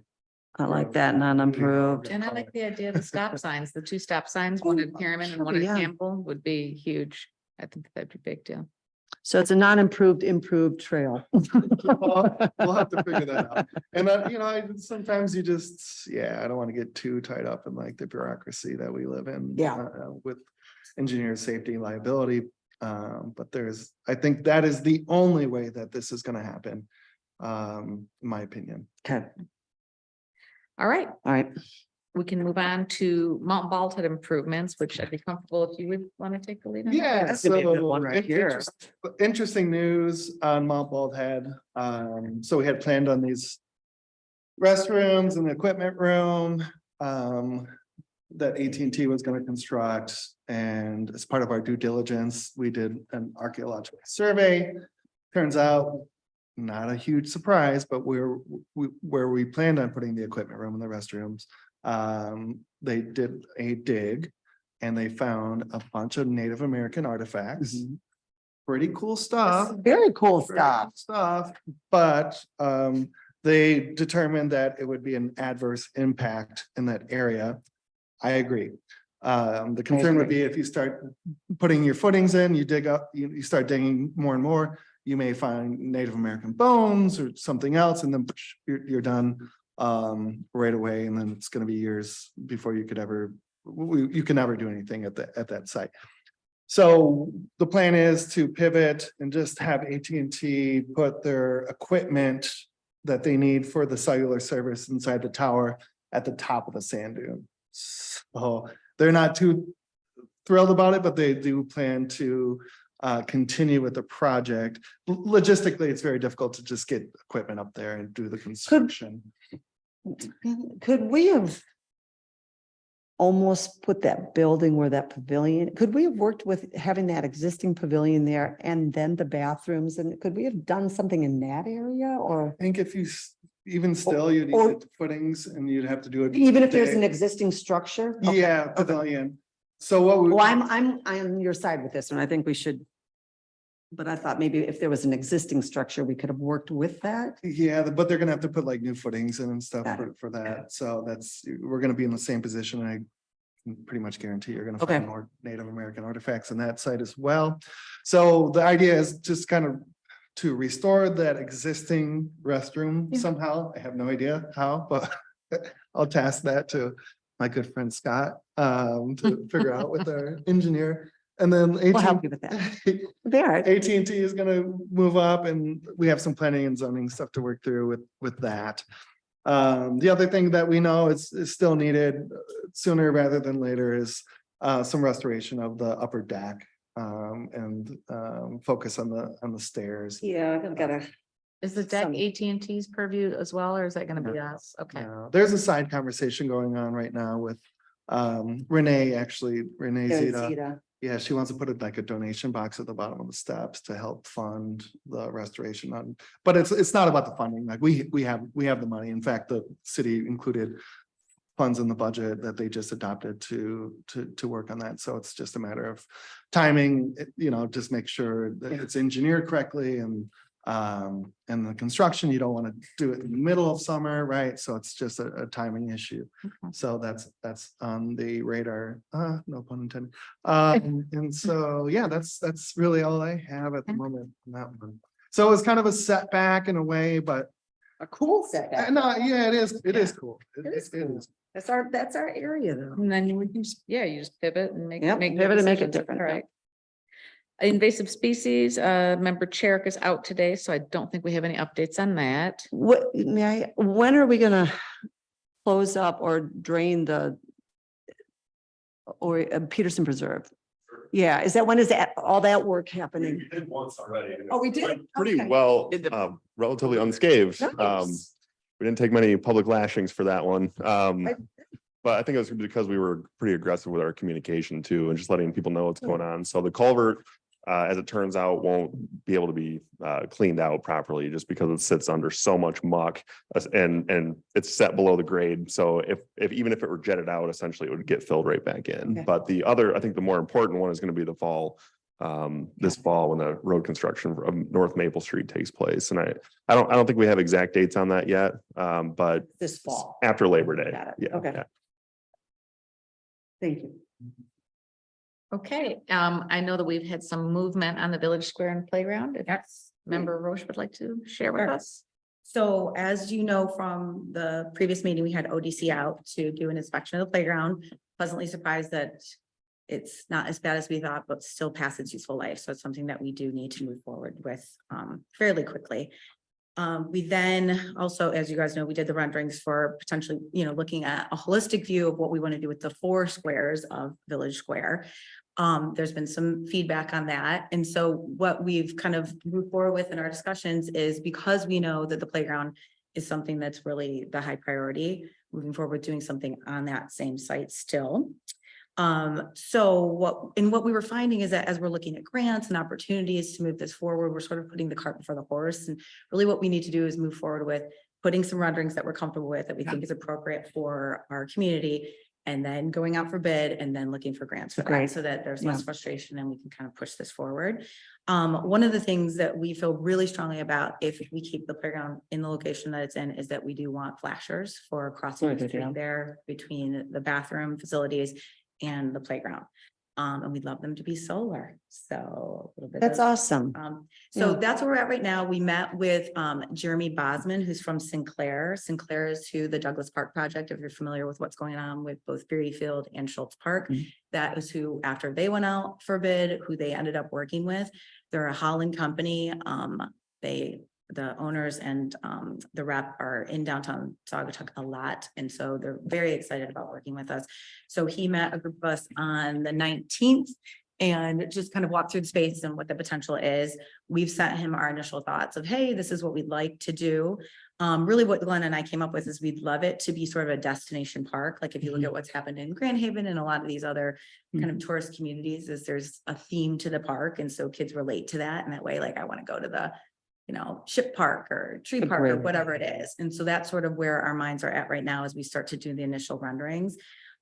I like that, non-improved. And I like the idea of the stop signs, the two stop signs, one at Harriman and one at Yeah. Campbell would be huge. I think that'd be a big deal. So it's a non-improved, improved trail. We'll have to figure that out. And sometimes you just, I don't want to get too tied up in like the bureaucracy that we live in. Yeah. With engineer safety liability. But I think that is the only way that this is gonna happen. In my opinion. Okay, All right, all right. we can move on to Mount Bald Head improvements, which I'd be comfortable if you would want to take the lead. on that. Yeah, That's gonna be a good one right here. Interesting news on Mount Bald Head. So we had planned on these restrooms and the equipment room that AT&T was going to construct. And as part of our due diligence, we did an archaeological survey. Turns out, not a huge surprise, but where we planned on putting the equipment room and the restrooms, they did a dig and they found a bunch of Native American artifacts. Pretty cool stuff. Very cool Very stuff. cool Stuff, but they determined that it would be an adverse impact in that area. I agree. The concern would be if you start putting your footings in, you dig up, you start digging more and more, you may find Native American bones or something else, and then you're done right away, and then it's gonna be years before you could ever, you can never do anything at that site. So the plan is to pivot and just have AT&T put their equipment that they need for the cellular service inside the tower at the top of the sand dune. So they're not too thrilled about it, but they do plan to continue with the project. Logistically, it's very difficult to just get equipment up there and do the construction. Could we have almost put that building where that pavilion, could we have worked with having that existing pavilion there and then the bathrooms? And could we have done something in that area or I think if you, even still, you'd or- need the footings and you'd have to do it. even if there's an existing structure? Okay, Yeah, okay. pavilion. So what we. Well, I'm on your side with this and I think we should. But I thought maybe if there was an existing structure, we could have worked with that. Yeah, but they're gonna have to put like new footings in and stuff Got it. for that. So that's, we're gonna be in the same position. I can pretty much guarantee you're gonna Okay. find more Native American artifacts on that site as well. So the idea is just kind of to restore that existing restroom Yeah. somehow. I have no idea how, but I'll task that to my good friend Scott to figure out with our engineer. And then We'll help you with that. There. AT&T is gonna move up and we have some planning and zoning stuff to work through with that. The other thing that we know is still needed sooner rather than later is some restoration of the upper deck. And focus on the stairs. Yeah, I've got to. Is the deck Some- AT&T's purview as well, or is that gonna be us? Okay. There's a side conversation going on right now with Renee Zeta. Yeah, she wants to put it like a donation box at the bottom of the steps to help fund the restoration on, but it's not about the funding, like we have the money. In fact, the city included funds in the budget that they just adopted to work on that. So it's just a matter of timing, just make sure that it's engineered correctly and the construction, you don't want to do it in the middle of summer, right? So it's just a timing issue. Okay. So that's on the radar, no pun intended. And so, yeah, that's really all I have at the Okay. moment on that one. So it's kind of a setback in a way, but A cool setback. no, yeah, it is cool. It is. That's our area though. And then you just, you just pivot and make. Yep, make pivot and make it decisions. different, All yeah. right. Invasive species, member Cherik is out today, so I don't think we have any updates on that. When are we gonna close up or drain Peterson Preserve? Yeah, when is that, all that work happening? We did once already. Oh, we did? Pretty Okay. well, Did the- relatively unscathed. Nice. We didn't take many public lashings for that one. I- But I think it was because we were pretty aggressive with our communication too, and just letting people know what's going on. So the culvert, as it turns out, won't be able to be cleaned out properly just because it sits under so much muck and it's set below the grade. So if even if it were jetted out, essentially it would get filled right back in. Okay. But the other, I think the more important one is going to be the fall. This fall when the road construction of North Maple Street takes place. And I don't think we have exact dates on that yet. But This fall. after Labor Day. Got it. Yeah. Okay. yeah. Thank you. Okay, I know that we've had some movement on the Village Square and Playground. If member Roche would like to share with Sure. us. So as you know from the previous meeting, we had ODC out to do an inspection of the playground. Pleasantly surprised that it's not as bad as we thought, but still past its useful life. So it's something that we do need to move forward with fairly quickly. We then also, as you guys know, we did the renderings for potentially, looking at a holistic view of what we want to do with the 4 squares of Village Square. There's been some feedback on that. And so what we've kind of moved forward with in our discussions is because we know that the playground is something that's really the high priority, moving forward with doing something on that same site still. So what we were finding is that as we're looking at grants and opportunities to move this forward, we're sort of putting the cart before the horse. And really what we need to do is move forward with putting some renderings that we're comfortable with, that we think is appropriate for our community, and then going out for bid and then looking for grants for that, Great. so that there's Yeah. less frustration and we can kind of push this forward. One of the things that we feel really strongly about if we keep the playground in the location that it's in is that we do want flashers for crossing the Good, yeah. street there between the bathroom facilities and the playground. And we'd love them to be solar. So a little bit. That's of, awesome. So Yeah. that's where we're at right now. We met with Jeremy Bosman, who's from Sinclair. Sinclair is who the Douglas Park project, if you're familiar with what's going on with both Berry Field and Schultz Park. Mhm. That is who, after they went out for bid, who they ended up working with. They're a Holland company. The owners and the rep are in downtown Saugatuck a lot. And so they're very excited about working with us. So he met a group of us on the 19th and just kind of walked through the space and what the potential is. We've sent him our initial thoughts of, hey, this is what we'd like to do. Really what Glenn and I came up with is we'd love it to be sort of a destination park. Like if you look at what's happened in Grand Haven and a lot of these other kind of tourist communities, is there's a theme to the park. And so kids relate to that. And that way, like, I want to go to the, ship park or tree park or Agreed. whatever it is. And so that's sort of where our minds are at right now as we start to do the initial renderings.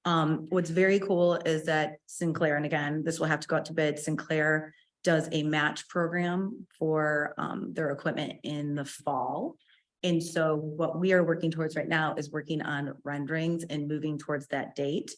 What's very cool is that Sinclair, and again, this will have to go out to bid, Sinclair does a match program for their equipment in the fall. And so what we are working towards right now is working on renderings and moving towards that date.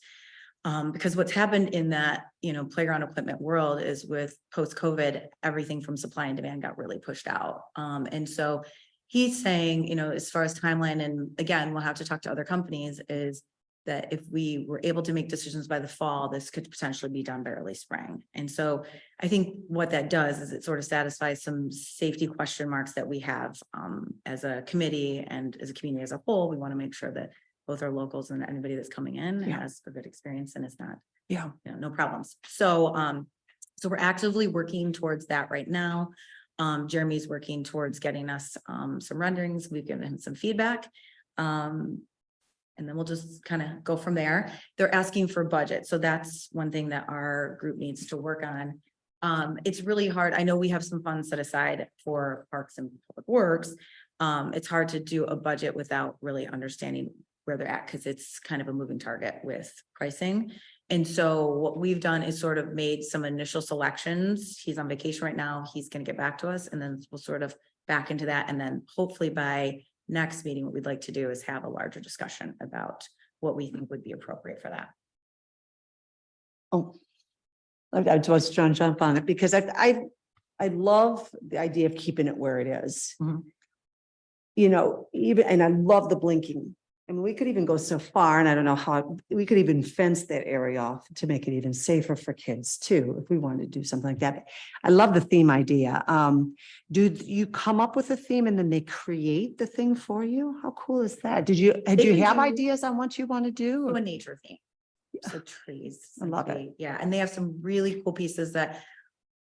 Because what's happened in that, playground equipment world is with post-COVID, everything from supply and demand got really pushed out. And so he's saying, as far as timeline, and again, we'll have to talk to other companies, is that if we were able to make decisions by the fall, this could potentially be done by early spring. And so I think what that does is it sort of satisfies some safety question marks that we have as a committee and as a community as a whole. We want to make sure that both our locals and anybody that's coming in has a good experience and it's not, no problems. So, so we're actively working towards that right now. Jeremy's working towards getting us some renderings. We've given him some feedback. And then we'll just kind of go from there. They're asking for budget. So that's one thing that our group needs to work on. It's really hard. I know we have some funds set aside for parks and public works. It's hard to do a budget without really understanding where they're at, because it's kind of a moving target with pricing. And so what we've done is sort of made some initial selections. He's on vacation right now. He's going to get back to us and then we'll sort of back into that. And then hopefully by next meeting, what we'd like to do is have a larger discussion about what we think would be appropriate for that. Oh, I was trying to jump on it because I love the idea of keeping it where it is. Mhm. And I love the blinking. I mean, we could even go so far, and I don't know how, we could even fence that area off to make it even safer for kids too, if we wanted to do something like that. I love the theme idea. Do you come up with a theme and then they create the thing for you? How cool is that? Do you can have do- ideas on what you want to do? A nature theme. So trees. I love it. Yeah, and they have some really cool pieces that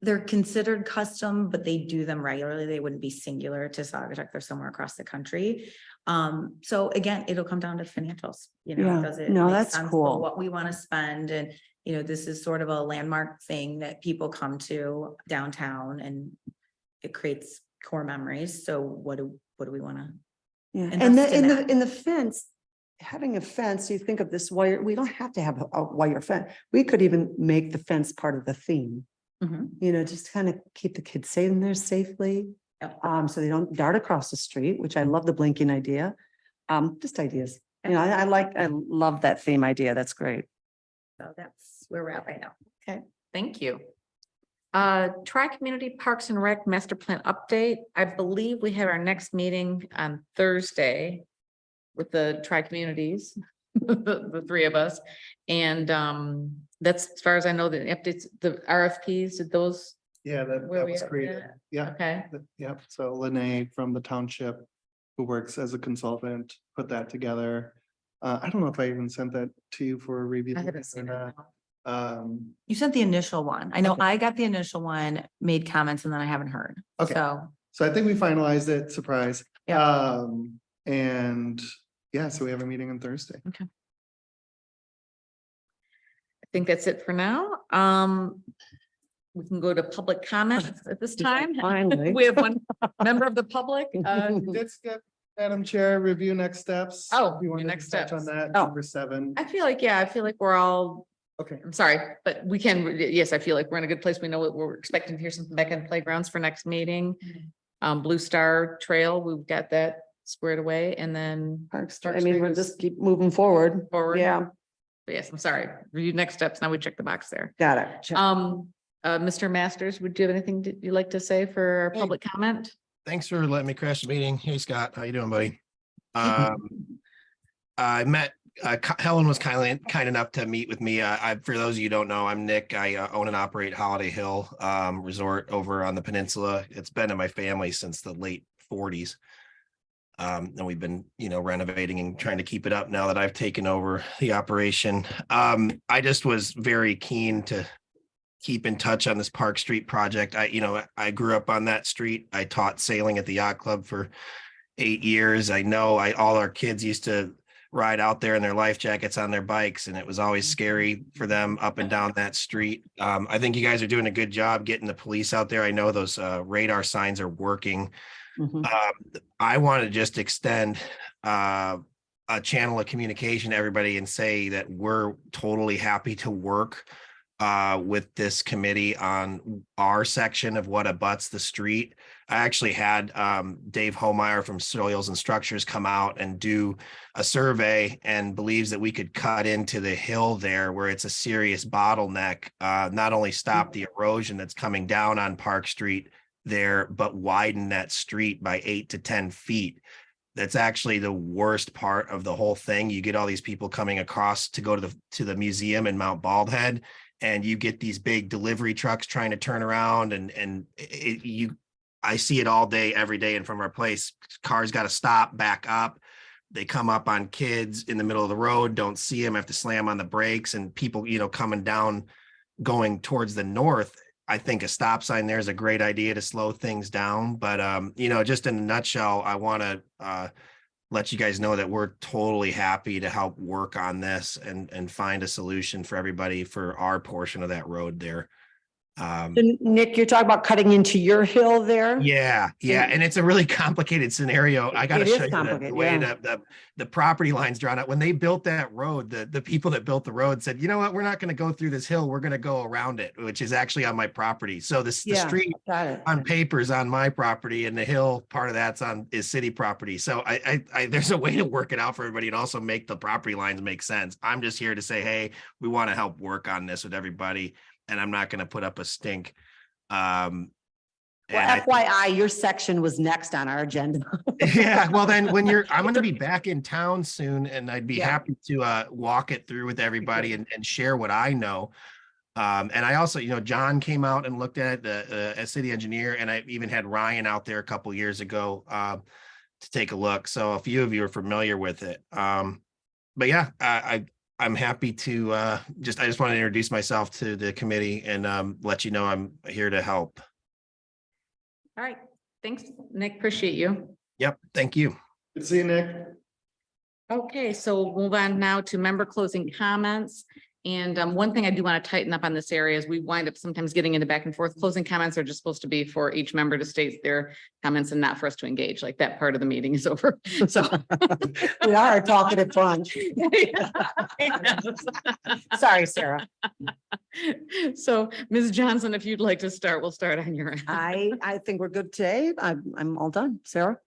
they're considered custom, but they do them regularly. They wouldn't be singular to Saugatuck. They're somewhere across the country. So again, it'll come down to financials, Yeah. does it No, make that's sense for cool. what we want to spend? And, this is sort of a landmark thing that people come to downtown and it creates core memories. So what do we want to? Yeah, and invest in the, that. in the fence, having a fence, you think of this wire, we don't have to have a wire fence. We could even make the fence part of the theme, just kind of keep the kids safe in there safely. Yep. So they don't dart across the street, which I love the blinking idea. Just ideas. I love that theme idea. That's great. So that's where we're at right now. Okay, thank you. Tri-Community Parks and Rec Master Plan Update. I believe we have our next meeting on Thursday with the tri-communities, the three of us. And that's as far as I know, the updates, the RFPs, did those, Yeah, Where that we was at with created. that? Yeah. okay, Yep, so Lene from the township, who works as a consultant, put that together. I don't know if I even sent that to you for a review. I haven't or seen not. it. You sent the initial one. I know Okay. I got the initial one, made comments, and then I haven't heard. Okay. So, So I think we finalized it, surprise. Yeah. And yeah, so we have a meeting on Thursday. I think that's it for now. We can go to public comments at this time. Finally. We have one member of the public. Let's get, Madam Chair, review next steps. Oh, You want review to next touch on steps. that, Oh. number 7? I feel like we're all, Okay, I'm sorry, but we can, yes, I feel like we're in a good place. We know what we're expecting to hear something back in playgrounds for next meeting. Blue Star Trail, we've got that squared away and then Parks, Park I mean, Street we'll is just keep moving forward. forward. Yeah. But yes, I'm sorry. Review next steps. Now we check the box there. Got it. Mr. Masters, would you have anything that you'd like to say for our Hey. public comment? Thanks for letting me crash the meeting. Hey, Scott, how you doing, buddy? I met, Helen was kind enough to meet with me. For those of you who don't know, I'm Nick. I own and operate Holiday Hill Resort over on the peninsula. It's been in my family since the late 40s. And we've been, renovating and trying to keep it up now that I've taken over the operation. I just was very keen to keep in touch on this Park Street project. I grew up on that street. I taught sailing at the yacht club for 8 years. I know all our kids used to ride out there in their life jackets on their bikes, and it was always scary for them up and down that street. I think you guys are doing a good job getting the police out there. I know those radar signs are working. Mhm. I want to just extend a channel of communication to everybody and say that we're totally happy to work with this committee on our section of what abuts the street. I actually had Dave Homeyer from Soils and Structures come out and do a survey and believes that we could cut into the hill there where it's a serious bottleneck, not only stop the erosion that's coming down on Park Street there, but widen that street by 8 to 10 feet. That's actually the worst part of the whole thing. You get all these people coming across to go to the museum in Mount Baldhead, and you get these big delivery trucks trying to turn around, and I see it all day, every day in front of our place. Cars got to stop, back up. They come up on kids in the middle of the road, don't see them, have to slam on the brakes, and people, coming down, going towards the north. I think a stop sign there is a great idea to slow things down. But, just in a nutshell, I want to let you guys know that we're totally happy to help work on this and find a solution for everybody for our portion of that road there. Nick, you're talking about cutting into your hill there? Yeah. And it's a really complicated scenario. I got to It is show you the complicated, way yeah. the property lines drawn out. When they built that road, the people that built the road said, you know what, we're not going to go through this hill. We're going to go around it, which is actually on my property. So the Yeah, street got it. on paper is on my property, and the hill part of that's is city property. So I there's a way to work it out for everybody and also make the property lines make sense. I'm just here to say, hey, we want to help work on this with everybody, and I'm not going to put up a stink. Well, And FYI, your section was next on our agenda. yeah, well then I'm going to be back in town soon, and I'd be Yeah. happy to walk it through with everybody and share what I know. And I also, John came out and looked at it, a city engineer, and I even had Ryan out there a couple years ago to take a look. So a few of you are familiar with it. But yeah, I'm happy to I just want to introduce myself to the committee and let you know I'm here to help. All right. Thanks, Nick. Appreciate you. Yep. Thank you. Good to see you, Nick. Okay, so we'll move on now to member closing comments. And one thing I do want to tighten up on this area is we wind up sometimes getting into back and forth. Closing comments are just supposed to be for each member to state their comments and not for us to engage. Like that part of the meeting is over. So. We are a talkative bunch. Sorry, Sarah. So Ms. Johnson, if you'd like to start, we'll start on your end. I think we're good today. I'm all done. Sarah?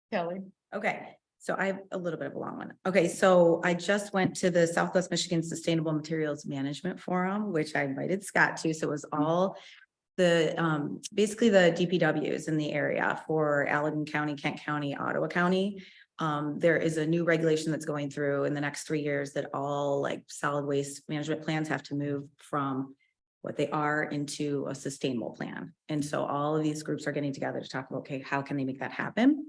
Kelly. Okay, so I have a little bit of a long one. Okay, so I just went to the Southwest Michigan Sustainable Materials Management Forum, which I invited Scott to. So it was all the basically the DPWs in the area for Allegan County, Kent County, Ottawa County. There is a new regulation that's going through in the next 3 years that all like solid waste management plans have to move from what they are into a sustainable plan. And so all of these groups are getting together to talk about, okay, how can they make that happen?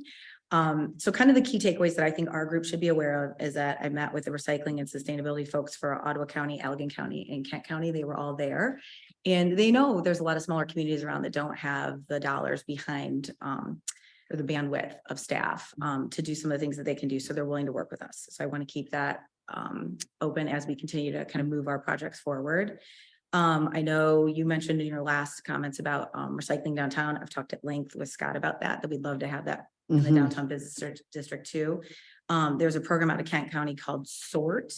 So kind of the key takeaways that I think our group should be aware of is that I met with the recycling and sustainability folks for Ottawa County, Allegan County, and Kent County. They were all there. And they know there's a lot of smaller communities around that don't have the dollars behind or the bandwidth of staff to do some of the things that they can do. So they're willing to work with us. So I want to keep that open as we continue to kind of move our projects forward. I know you mentioned in your last comments about recycling downtown. I've talked at length with Scott about that we'd love to have that in the downtown business district too. There's a program out of Kent County called SORT.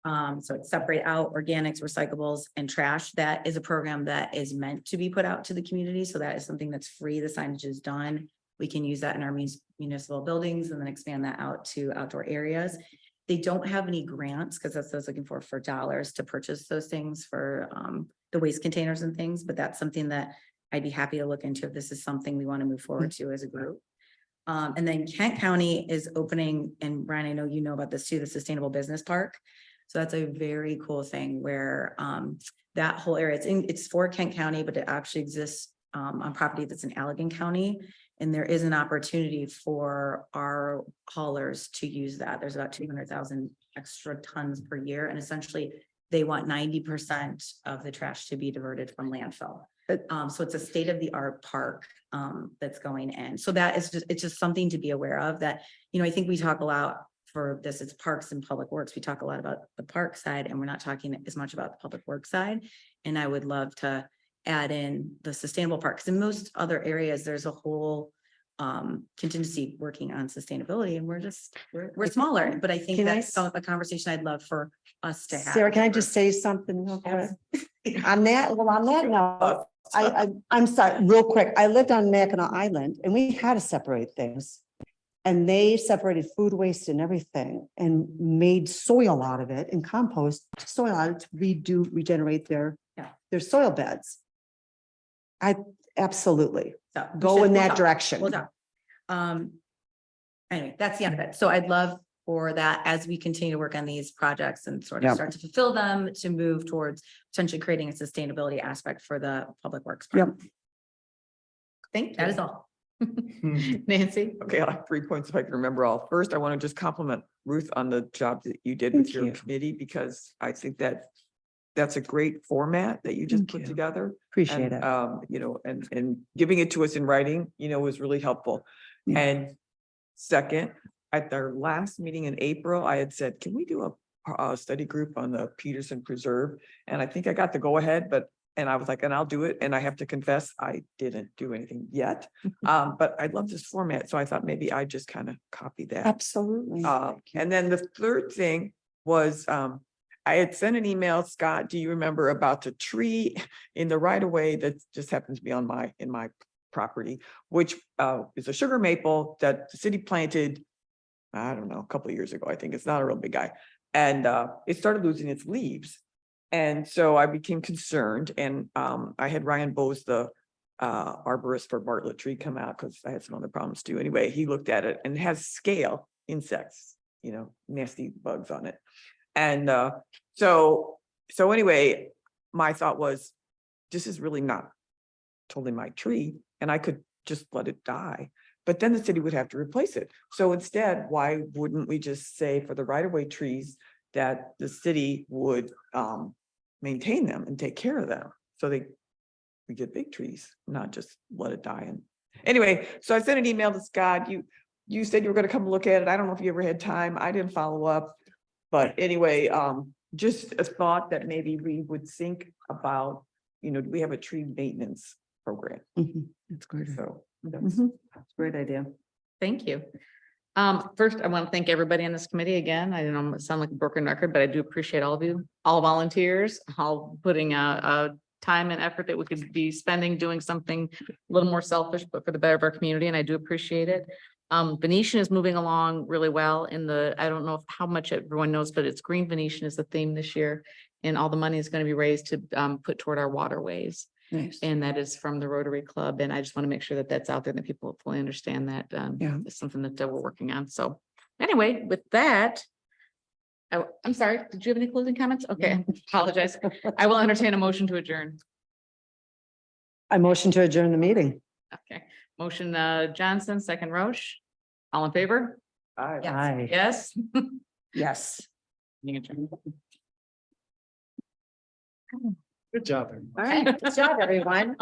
So it's separate out organics, recyclables, and trash. That is a program that is meant to be put out to the community. So that is something that's free. The signage is done. We can use that in our municipal buildings and then expand that out to outdoor areas. They don't have any grants because that's what I was looking for dollars to purchase those things for the waste containers and things, but that's something that I'd be happy to look into if this is something we want to move forward to as a group. And then Kent County is opening, and Brian, I know you know about this too, the Sustainable Business Park. So that's a very cool thing where that whole area, it's for Kent County, but it actually exists on property that's in Allegan County. And there is an opportunity for our haulers to use that. There's about 200,000 extra tons per year. And essentially they want 90% of the trash to be diverted from landfill. So it's a state of the art park that's going in. So that is just, it's just something to be aware of that, I think we talk a lot for this, it's parks and public works. We talk a lot about the park side and we're not talking as much about the public works side. And I would love to add in the sustainable parks. In most other areas, there's a whole contingency working on sustainability and we're smaller, but I think Can I that's a conversation I'd love for us to have. Sarah, can I just say something real quick? On that note, I'm sorry, real quick. I lived on Mackinac Island and we had to separate things. And they separated food waste and everything and made soil out of it and compost soil out of it to regenerate their soil beds. Absolutely So we go should- in we'll that talk. direction. We'll talk. Anyway, that's the end of it. So I'd love for that as we continue to work on these projects and sort of Yep. start to fulfill them to move towards potentially creating a sustainability aspect for the public works. Yep. I think that is all. Nancy? Okay, I have 3 points if I can remember all. First, I want to just compliment Ruth on the job that you did with Thank your you. committee, because I think that that's a great format that you just Thank put you. together. Appreciate And, it. and giving it to us in writing, was really helpful. Yeah. And second, at our last meeting in April, I had said, can we do a study group on the Peterson Preserve? And I think I got the go ahead, and I was like, and I'll do it. And I have to confess, I didn't do anything yet. But I love this format. So I thought maybe I just kind of copy that. Absolutely. And then the third thing was, I had sent an email, Scott, do you remember about the tree in the right of way that just happens to be in my property, which is a sugar maple that the city planted, I don't know, a couple of years ago. I think it's not a real big guy. And it started losing its leaves. And so I became concerned, and I had Ryan Bowes, the arborist for Bartlett Tree, come out because I had some other problems too. Anyway, he looked at it and it has scale insects, nasty bugs on it. And so anyway, my thought was, this is really not totally my tree, and I could just let it die. But then the city would have to replace it. So instead, why wouldn't we just say for the right-of-way trees that the city would maintain them and take care of them? So we get big trees, not just let it die. And anyway, so I sent an email to Scott. You said you were going to come look at it. I don't know if you ever had time. I didn't follow up. But anyway, just a thought that maybe we would think about, do we have a tree maintenance program? That's great. So That's great idea. Thank you. First, I want to thank everybody on this committee again. I don't know, it sound like a broken record, but I do appreciate all of you, all volunteers, all putting a time and effort that we could be spending doing something a little more selfish, but for the better of our community, and I do appreciate it. Venetian is moving along really well I don't know how much everyone knows, but it's Green Venetian is the theme this year. And all the money is going to be raised to put toward our waterways. Nice. And that is from the Rotary Club. And I just want to make sure that that's out there and that people fully understand that Yeah. it's something that we're working on. So anyway, with that, I'm sorry, did you have any closing comments? Okay, apologize. I will entertain a motion to adjourn. I motion to adjourn the meeting. Okay, motion Johnson, second Roche. All in favor? Aye. Yes? Yes. Meeting adjourned. Good job. All right. Good job, everyone.